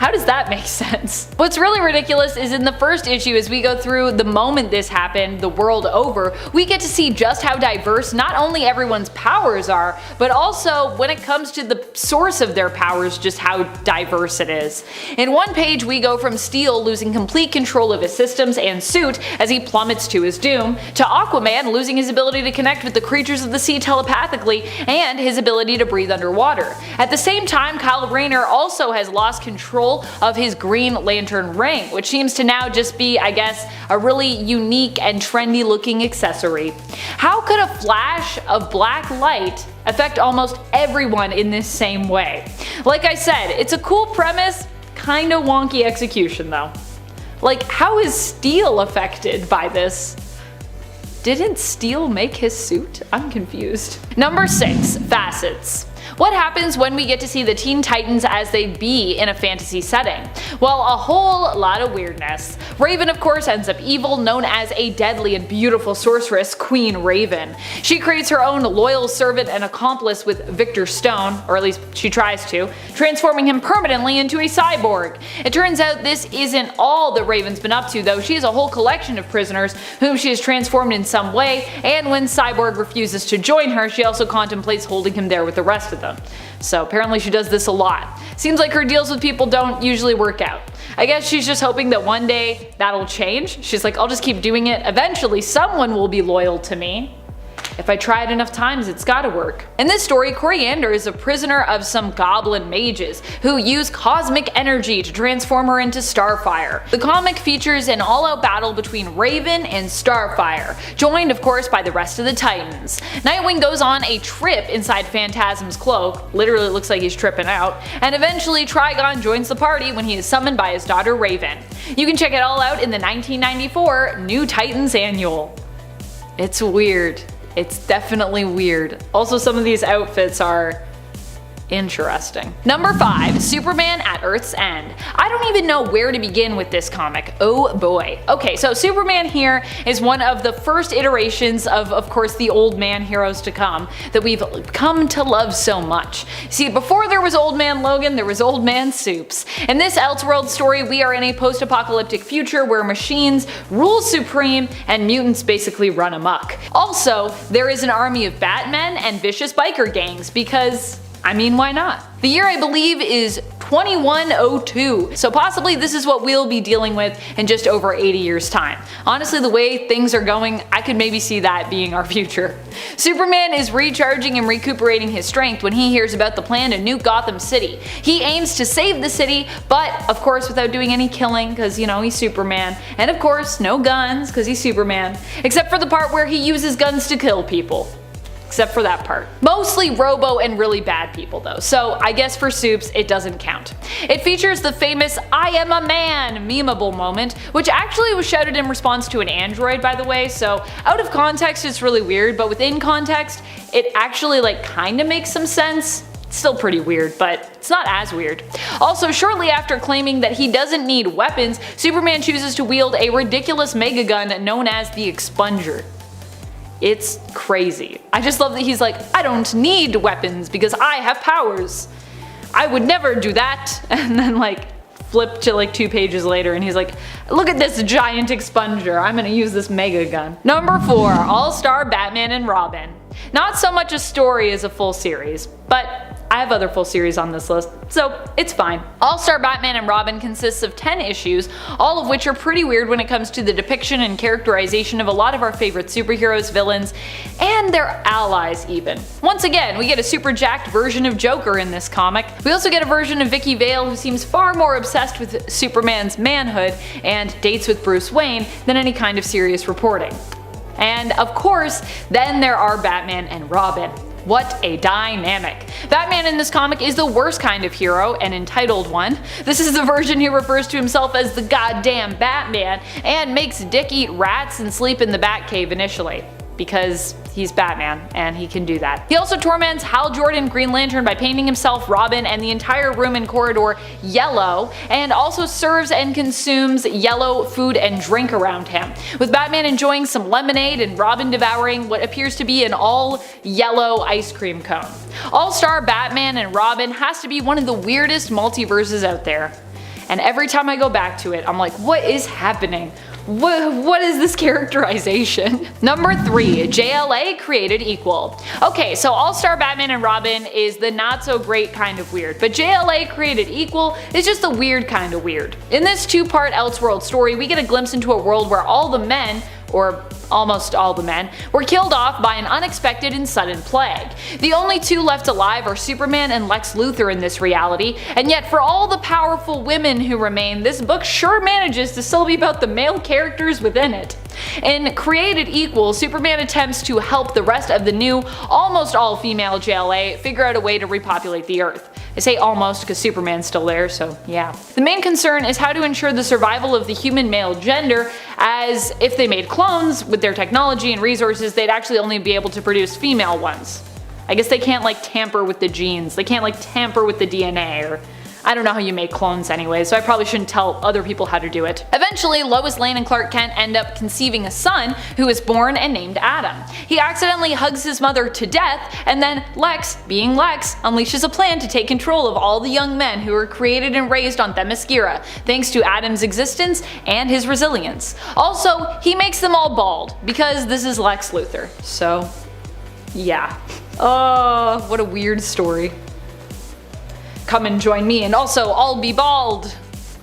How does that make sense? What's really ridiculous is in the first issue, as we go through the moment this happened the world over, we get to see just how diverse not only everyone's powers are, but also when it comes to the source of their powers, just how diverse it is. In one page we go from Steel losing complete control of his systems and suit as he plummets to his doom, to Aquaman losing his ability to connect with the creatures of the sea telepathically and his ability to breathe underwater. At the same time, Kyle Rayner also has lost control of his Green Lantern ring, which seems to now just be, I guess, a really unique and trendy looking accessory. How could a flash of black light affect almost everyone in this same way? Like I said, it's a cool premise, kinda wonky execution though. Like, how is Steel affected by this? Didn't Steel make his suit? I'm confused. Number 6. Facets. What happens when we get to see the Teen Titans as they be in a fantasy setting? Well, a whole lot of weirdness. Raven of course ends up evil, known as a deadly and beautiful sorceress, Queen Raven. She creates her own loyal servant and accomplice with Victor Stone, or at least she tries to, transforming him permanently into a cyborg. It turns out this isn't all that Raven's been up to though. She has a whole collection of prisoners whom she has transformed in some way, and when Cyborg refuses to join her, she also contemplates holding him there with the rest of them. So apparently she does this a lot. Seems like her deals with people don't usually work out. I guess she's just hoping that one day that'll change. She's like, I'll just keep doing it. Eventually someone will be loyal to me. If I try it enough times, it's gotta work. In this story, Coriander is a prisoner of some goblin mages who use cosmic energy to transform her into Starfire. The comic features an all-out battle between Raven and Starfire, joined of course by the rest of the Titans. Nightwing goes on a trip inside Phantasm's cloak, literally looks like he's tripping out, and eventually Trigon joins the party when he is summoned by his daughter Raven. You can check it all out in the 1994 New Titans Annual. It's weird. It's definitely weird. Also, some of these outfits are interesting. Number 5. Superman at Earth's End. I don't even know where to begin with this comic. Oh boy. Okay, so Superman here is one of the first iterations of course, the old man heroes to come that we've come to love so much. See, before there was Old Man Logan, there was Old Man Supes. In this Elseworld story, we are in a post-apocalyptic future where machines rule supreme and mutants basically run amok. Also, there is an army of Batmen and vicious biker gangs because, I mean, why not? The year I believe is 2102, so possibly this is what we'll be dealing with in just over 80 years time. Honestly, the way things are going, I could maybe see that being our future. Superman is recharging and recuperating his strength when he hears about the plan to nuke Gotham City. He aims to save the city, but of course without doing any killing because, you know, he's Superman. And of course no guns because he's Superman, except for the part where he uses guns to kill people. Except for that part. Mostly robo and really bad people though, so I guess for Supes it doesn't count. It features the famous "I am a man" memeable moment, which actually was shouted in response to an android by the way, so out of context it's really weird, but within context it actually like kinda makes some sense. It's still pretty weird, but it's not as weird. Also, shortly after claiming that he doesn't need weapons, Superman chooses to wield a ridiculous megagun known as the Expunger. It's crazy. I just love that he's like, I don't need weapons because I have powers. I would never do that. And then like flip to like 2 pages later and he's like, look at this giant expunger. I'm gonna use this mega gun. Number 4. All-Star Batman and Robin. Not so much a story as a full series, but I have other full series on this list, so it's fine. All-Star Batman and Robin consists of 10 issues, all of which are pretty weird when it comes to the depiction and characterization of a lot of our favorite superheroes, villains, and their allies even. Once again, we get a super jacked version of Joker in this comic. We also get a version of Vicky Vale who seems far more obsessed with Superman's manhood and dates with Bruce Wayne than any kind of serious reporting. And of course, then there are Batman and Robin. What a dynamic. Batman in this comic is the worst kind of hero, an entitled one. This is the version who refers to himself as the goddamn Batman and makes Dick eat rats and sleep in the Batcave initially. Because he's Batman and he can do that. He also torments Hal Jordan Green Lantern by painting himself, Robin, and the entire room and corridor yellow, and also serves and consumes yellow food and drink around him, with Batman enjoying some lemonade and Robin devouring what appears to be an all yellow ice cream cone. All-Star Batman and Robin has to be one of the weirdest multiverses out there. and every time I go back to it, I'm like, what is happening? What is this characterization? Number 3, JLA created equal. Okay, so All-Star Batman and Robin is the not so great kind of weird, but JLA created equal is just the weird kind of weird. In this 2-part Elseworld story, we get a glimpse into a world where all the men, or almost all the men, were killed off by an unexpected and sudden plague. The only 2 left alive are Superman and Lex Luthor in this reality, and yet for all the powerful women who remain, this book sure manages to still be about the male characters within it. In Created Equal, Superman attempts to help the rest of the new, almost all-female JLA figure out a way to repopulate the Earth. I say almost because Superman's still there, so yeah. The main concern is how to ensure the survival of the human male gender, as if they made clones, with their technology and resources, they'd actually only be able to produce female ones. I guess they can't like tamper with the genes, they can't like tamper with the DNA, or I don't know how you make clones anyway, so I probably shouldn't tell other people how to do it. Eventually, Lois Lane and Clark Kent end up conceiving a son who is born and named Adam. He accidentally hugs his mother to death, and then Lex, being Lex, unleashes a plan to take control of all the young men who were created and raised on Themyscira, thanks to Adam's existence and his resilience. Also, he makes them all bald, because this is Lex Luthor. So, yeah. Oh, what a weird story. Come and join me, and also I'll be bald,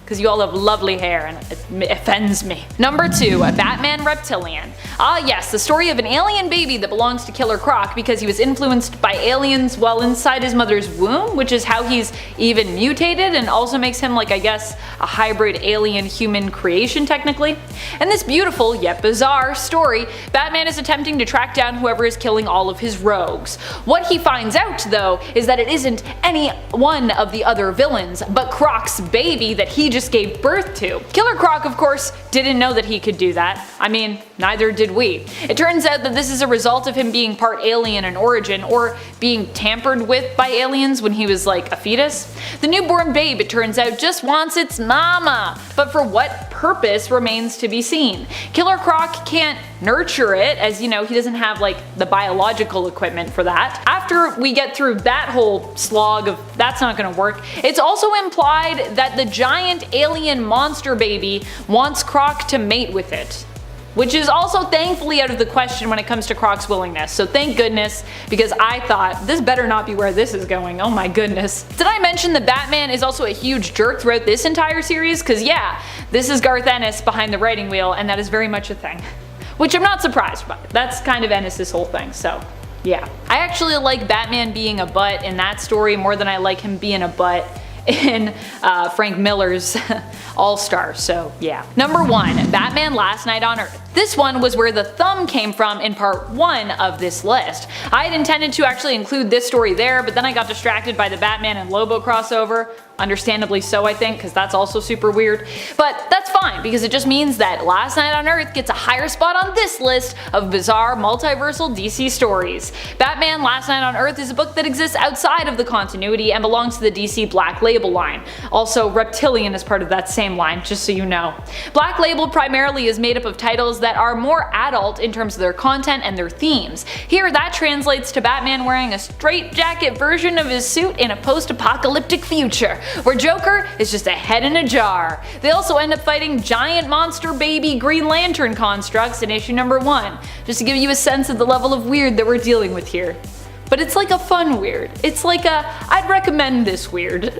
because you all have lovely hair and it offends me. Number 2, a Batman Reptilian. Ah yes, the story of an alien baby that belongs to Killer Croc because he was influenced by aliens while inside his mother's womb, which is how he's even mutated and also makes him, like, I guess, a hybrid alien-human creation technically. In this beautiful yet bizarre story, Batman is attempting to track down whoever is killing all of his rogues. What he finds out, though, is that it isn't any one of the other villains, but Croc's baby that he just gave birth to. Killer Croc, of course, didn't know that he could do that. I mean, neither did we. It turns out that this is a result of him being part alien in origin, or being tampered with by aliens when he was like a fetus. The newborn babe, it turns out, just wants its mama, but for what purpose remains to be seen. Killer Croc can't nurture it, as you know, he doesn't have like the biological equipment for that. After we get through that whole slog of that's not gonna work, it's also implied that the giant alien monster baby wants Croc to mate with it, which is also thankfully out of the question when it comes to Croc's willingness, so thank goodness, because I thought this better not be where this is going. Oh my goodness. Did I mention that Batman is also a huge jerk throughout this entire series? Cause yeah, this is Garth Ennis behind the writing wheel, and that is very much a thing. Which I'm not surprised by. That's kind of Ennis' whole thing, so yeah. I actually like Batman being a butt in that story more than I like him being a butt in Frank Miller's All-Star, so yeah. Number 1, Batman Last Night on Earth. This one was where the thumb came from in part 1 of this list. I had intended to actually include this story there, but then I got distracted by the Batman and Lobo crossover. Understandably so, I think, because that's also super weird. But that's fine, because it just means that Last Night on Earth gets a higher spot on this list of bizarre multiversal DC stories. Batman Last Night on Earth is a book that exists outside of the continuity and belongs to the DC Black Label line. Also, Reptilian is part of that same line, just so you know. Black Label primarily is made up of titles that are more adult in terms of their content and their themes. Here, that translates to Batman wearing a straitjacket version of his suit in a post-apocalyptic future, where Joker is just a head in a jar. They also end up fighting giant monster baby Green Lantern constructs in issue number 1, just to give you a sense of the level of weird that we're dealing with here. But it's like a fun weird. It's like a, I'd recommend this weird.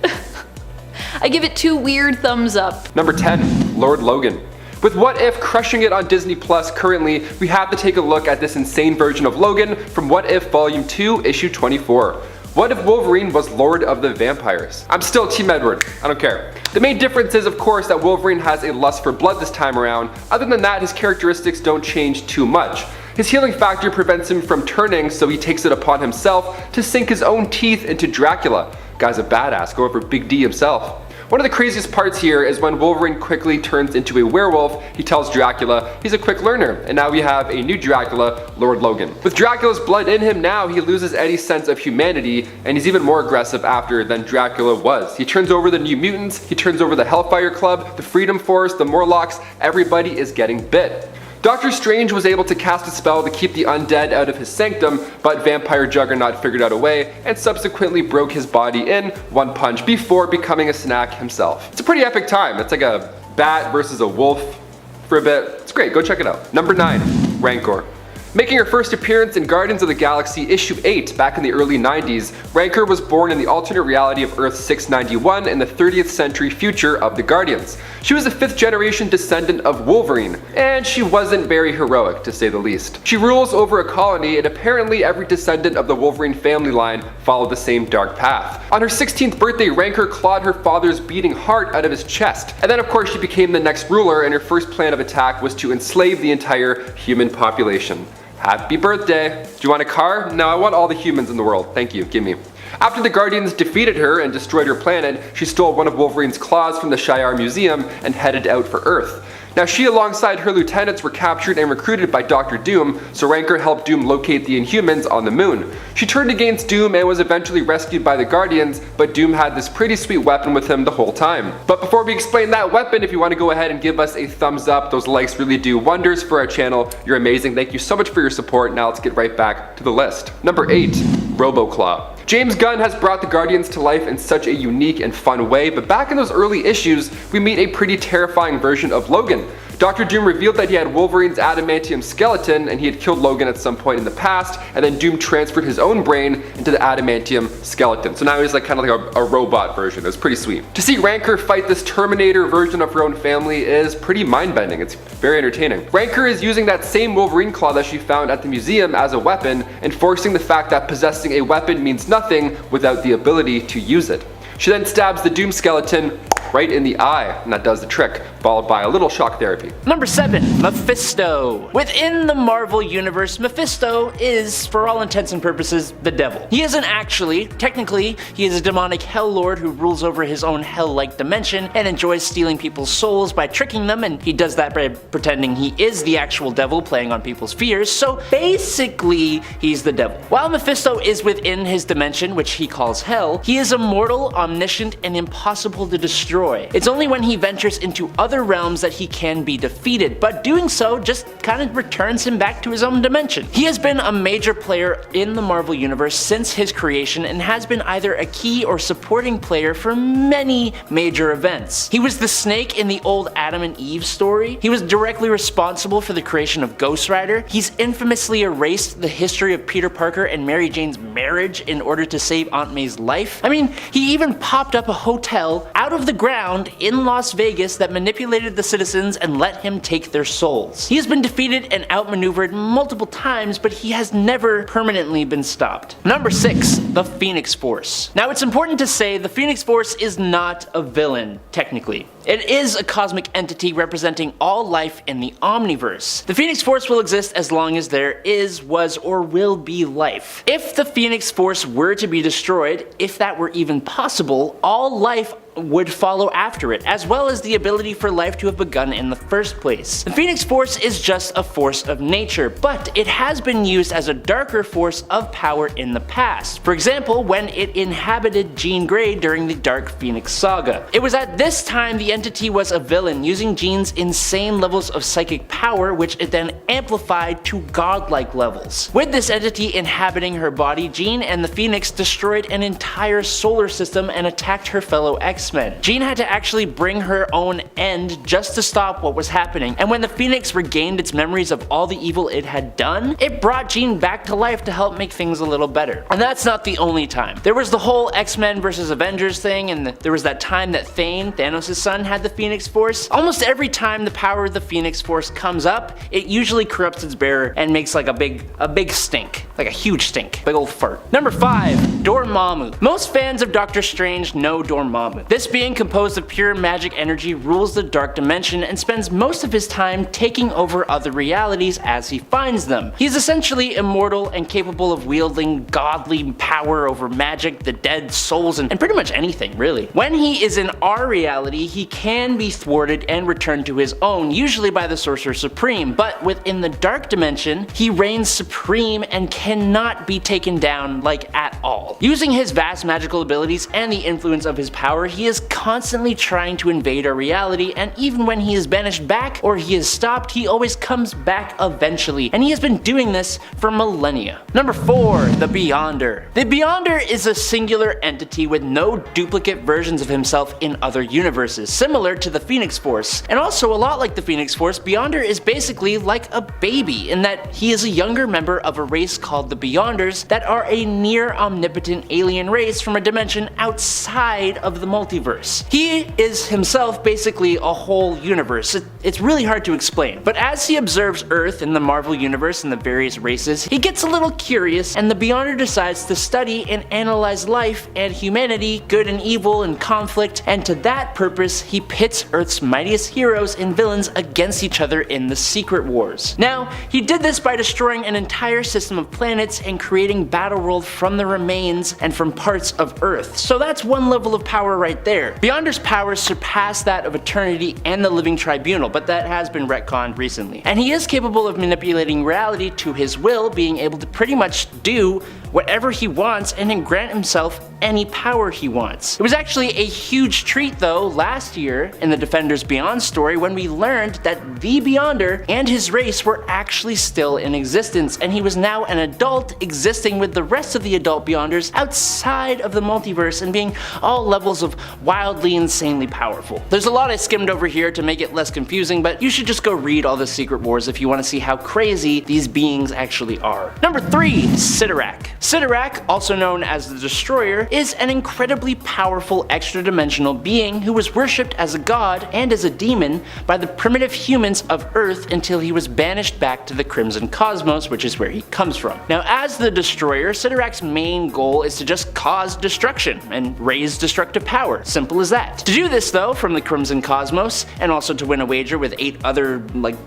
I give it 2 weird thumbs up. Number 10, Lord Logan. With What If crushing it on Disney Plus currently, we have to take a look at this insane version of Logan from What If Volume 2, Issue 24. What if Wolverine was Lord of the Vampires? I'm still Team Edward, I don't care. The main difference is, of course, that Wolverine has a lust for blood this time around. Other than that, his characteristics don't change too much. His healing factor prevents him from turning, so he takes it upon himself to sink his own teeth into Dracula. Guy's a badass, go over Big D himself. One of the craziest parts here is when Wolverine quickly turns into a werewolf. He tells Dracula he's a quick learner, and now we have a new Dracula, Lord Logan. With Dracula's blood in him now, he loses any sense of humanity, and he's even more aggressive after than Dracula was. He turns over the New Mutants, he turns over the Hellfire Club, the Freedom Force, the Morlocks, everybody is getting bit. Dr. Strange was able to cast a spell to keep the undead out of his sanctum, but Vampire Juggernaut figured out a way and subsequently broke his body in one punch before becoming a snack himself. It's a pretty epic time. It's like a bat versus a wolf for a bit. It's great, go check it out. Number 9, Rancor. Making her first appearance in Guardians of the Galaxy issue 8 back in the early 90s, Rancor was born in the alternate reality of Earth 691 in the 30th century future of the Guardians. She was a 5th generation descendant of Wolverine, and she wasn't very heroic to say the least. She rules over a colony, and apparently every descendant of the Wolverine family line followed the same dark path. On her 16th birthday, Rancor clawed her father's beating heart out of his chest, and then of course she became the next ruler, and her first plan of attack was to enslave the entire human population. Happy birthday! Do you want a car? No, I want all the humans in the world. Thank you, give me. After the Guardians defeated her and destroyed her planet, she stole one of Wolverine's claws from the Shi'ar Museum and headed out for Earth. Now she alongside her lieutenants were captured and recruited by Dr. Doom, so Rancor helped Doom locate the Inhumans on the moon. She turned against Doom and was eventually rescued by the Guardians, but Doom had this pretty sweet weapon with him the whole time. But before we explain that weapon, if you want to go ahead and give us a thumbs up, those likes really do wonders for our channel. You're amazing, thank you so much for your support. Now let's get right back to the list. Number 8, Roboclaw. James Gunn has brought the Guardians to life in such a unique and fun way, but back in those early issues, we meet a pretty terrifying version of Logan. Dr. Doom revealed that he had Wolverine's adamantium skeleton and he had killed Logan at some point in the past, and then Doom transferred his own brain into the adamantium skeleton. So now he's like kind of like a robot version. It was pretty sweet. To see Rancor fight this Terminator version of her own family is pretty mind-bending. It's very entertaining. Rancor is using that same Wolverine claw that she found at the museum as a weapon, enforcing the fact that possessing a weapon means nothing without the ability to use it. She then stabs the Doom skeleton right in the eye, and that does the trick, followed by a little shock therapy. Number 7, Mephisto. Within the Marvel Universe, Mephisto is, for all intents and purposes, the devil. He isn't actually. Technically, he is a demonic hell lord who rules over his own hell-like dimension and enjoys stealing people's souls by tricking them, and he does that by pretending he is the actual devil, playing on people's fears, so basically, he's the devil. While Mephisto is within his dimension, which he calls hell, he is immortal, omniscient, and impossible to destroy. It's only when he ventures into other realms that he can be defeated, but doing so just kind of returns him back to his own dimension. He has been a major player in the Marvel Universe since his creation and has been either a key or supporting player for many major events. He was the Snake in the old Adam and Eve story. He was directly responsible for the creation of Ghost Rider. He's infamously erased the history of Peter Parker and Mary Jane's marriage in order to save Aunt May's life. I mean, he even popped up a hotel out of the ground in Las Vegas that manipulated the citizens and let him take their souls. He has been defeated and outmaneuvered multiple times, but he has never permanently been stopped. Number 6, the Phoenix Force. Now it's important to say the Phoenix Force is not a villain, technically. It is a cosmic entity representing all life in the Omniverse. The Phoenix Force will exist as long as there is, was, or will be life. If the Phoenix Force were to be destroyed, if that were even possible, all life would follow after it, as well as the ability for life to have begun in the first place. The Phoenix Force is just a force of nature, but it has been used as a darker force of power in the past. For example, when it inhabited Jean Grey during the Dark Phoenix Saga. It was at this time the entity was a villain, using Jean's insane levels of psychic power, which it then amplified to godlike levels. With this entity inhabiting her body, Jean and the Phoenix destroyed an entire solar system and attacked her fellow X-Men. Jean had to actually bring her own end just to stop what was happening, and when the Phoenix regained its memories of all the evil it had done, it brought Jean back to life to help make things a little better. And that's not the only time. There was the whole X-Men versus Avengers thing, and there was that time that Thane, Thanos' son, had the Phoenix Force. Almost every time the power of the Phoenix Force comes up, it usually corrupts its bearer and makes like a big stink. Like a huge stink. Big old fart. Number 5, Dormammu. Most fans of Doctor Strange know Dormammu. This being composed of pure magic energy rules the dark dimension and spends most of his time taking over other realities as he finds them. He's essentially immortal and capable of wielding godly power over magic, the dead, souls, and pretty much anything, really. When he is in our reality, he can be thwarted and returned to his own, usually by the Sorcerer Supreme, but within the dark dimension, he reigns supreme and cannot be taken down, like, at all. Using his vast magical abilities and the influence of his power, he he is constantly trying to invade our reality, and even when he is banished back or he is stopped, he always comes back eventually, and he has been doing this for millennia. Number 4. The Beyonder. The Beyonder is a singular entity with no duplicate versions of himself in other universes, similar to the Phoenix Force. And also a lot like the Phoenix Force, Beyonder is basically like a baby in that he is a younger member of a race called the Beyonders that are a near omnipotent alien race from a dimension outside of the multiverse. He is himself basically a whole universe. It's really hard to explain, but as he observes Earth in the Marvel universe and the various races, he gets a little curious, and the Beyonder decides to study and analyze life and humanity, good and evil and conflict, and to that purpose he pits Earth's mightiest heroes and villains against each other in the Secret Wars. Now, he did this by destroying an entire system of planets and creating Battleworld from the remains and from parts of Earth. So that's one level of power right there. Beyonder's powers surpass that of Eternity and the Living Tribunal, but that has been retconned recently. And he is capable of manipulating reality to his will, being able to pretty much do whatever he wants and then grant himself any power he wants. It was actually a huge treat though last year in the Defenders Beyond story when we learned that the Beyonder and his race were actually still in existence, and he was now an adult existing with the rest of the adult Beyonders outside of the multiverse and being all levels of wildly insanely powerful. There's a lot I skimmed over here to make it less confusing, but you should just go read all the Secret Wars if you want to see how crazy these beings actually are. Number 3. Sidorak. Sidorak, also known as the Destroyer, is an incredibly powerful extra-dimensional being who was worshipped as a god and as a demon by the primitive humans of Earth until he was banished back to the Crimson Cosmos, which is where he comes from. Now, as the Destroyer, Sidorak's main goal is to just cause destruction and raise destructive power. Simple as that. To do this though, from the Crimson Cosmos, and also to win a wager with 8 other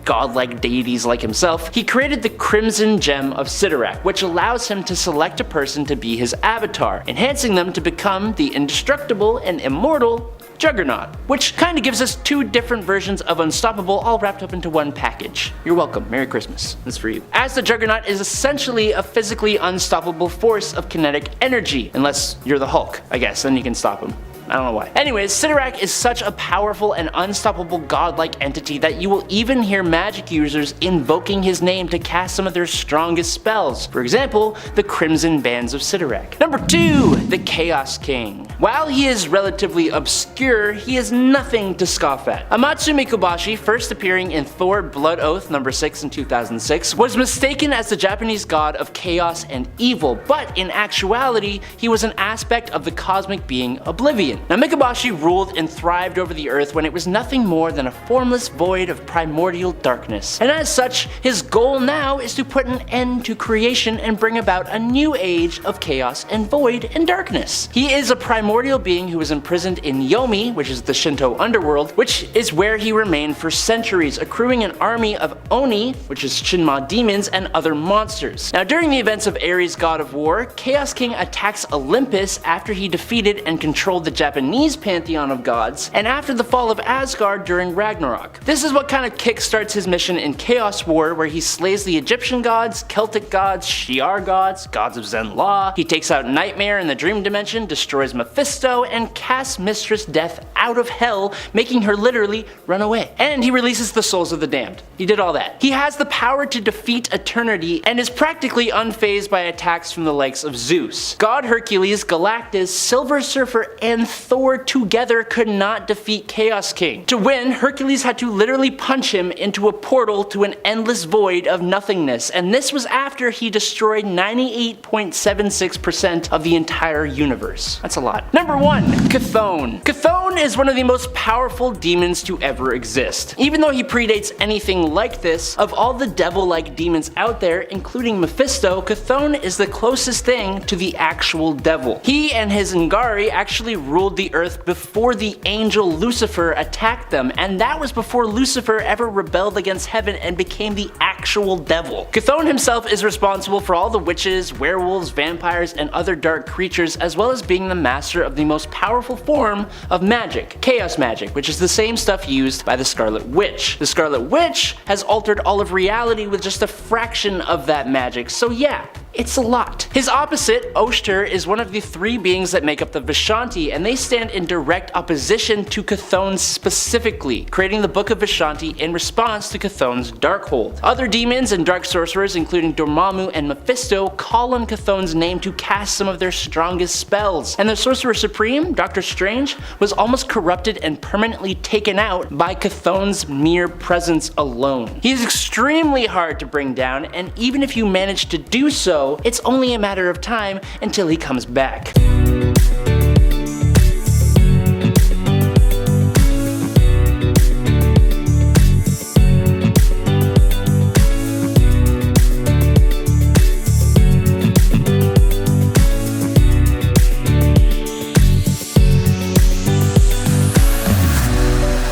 godlike deities like himself, he created the Crimson Gem of Sidorak, which allows him to select a person to be his avatar, enhancing them to become the indestructible and immortal Juggernaut, which kinda gives us 2 different versions of Unstoppable all wrapped up into one package. You're welcome. Merry Christmas. That's for you. As the Juggernaut is essentially a physically unstoppable force of kinetic energy, unless you're the Hulk, I guess, then you can stop him. I don't know why. Anyways, Sidorak is such a powerful and unstoppable godlike entity that you will even hear magic users invoking his name to cast some of their strongest spells. For example, the Crimson Bands of Sidorak. Number 2. The Chaos King. While he is relatively obscure, he is nothing to scoff at. Amatsu Mikobashi, first appearing in Thor Blood Oath number 6 in 2006, was mistaken as the Japanese god of chaos and evil, but in actuality, he was an aspect of the cosmic being Oblivion. Now, Mikobashi ruled and thrived over the Earth when it was nothing more than a formless void of primordial darkness. And as such, his goal now is to put an end to creation and bring about a new age of chaos and void and darkness. He is a primordial being who was imprisoned in Yomi, which is the Shinto underworld, which is where he remained for centuries, accruing an army of Oni, which is Shinma demons, and other monsters. Now, during the events of Ares, god of war, Chaos King attacks Olympus after he defeated and controlled the Japanese pantheon of gods, and after the fall of Asgard during Ragnarok. This is what kind of kickstarts his mission in Chaos War, where he slays the Egyptian gods, Celtic gods, Shi'ar gods, gods of Zen law, he takes out Nightmare in the Dream Dimension, destroys Mephisto, and casts Mistress Death out of hell, making her literally run away. And he releases the souls of the damned. He did all that. He has the power to defeat Eternity, and is practically unfazed by attacks from the likes of Zeus. God Hercules, Galactus, Silver Surfer, and Thor together could not defeat Chaos King. To win, Hercules had to literally punch him into a portal to an endless void of nothingness, and this was after he destroyed 98.76% of the entire universe. That's a lot. Number 1. Chthon. Chthon is one of the most powerful demons to ever exist. Even though he predates anything like this, of all the devil-like demons out there, including Mephisto, Chthon is the closest thing to the actual devil. He and his Ngari actually ruled the Earth before the angel Lucifer attacked them, and that was before Lucifer ever rebelled against heaven and became the actual devil. Chthon himself is responsible for all the witches, werewolves, vampires, and other dark creatures, as well as being the master of the most powerful form of magic, chaos magic, which is the same stuff used by the Scarlet Witch. The Scarlet Witch has altered all of reality with just a fraction of that magic, so yeah, It's a lot. His opposite, Oshter, is one of the 3 beings that make up the Vishanti, and they stand in direct opposition to Chthon specifically, creating the Book of Vishanti in response to Chthon's Darkhold. Other demons and dark sorcerers, including Dormammu and Mephisto, call on Chthon's name to cast some of their strongest spells, and the Sorcerer Supreme, Doctor Strange, was almost corrupted and permanently taken out by Chthon's mere presence alone. He is extremely hard to bring down, and even if you manage to do so, it's only a matter of time until he comes back.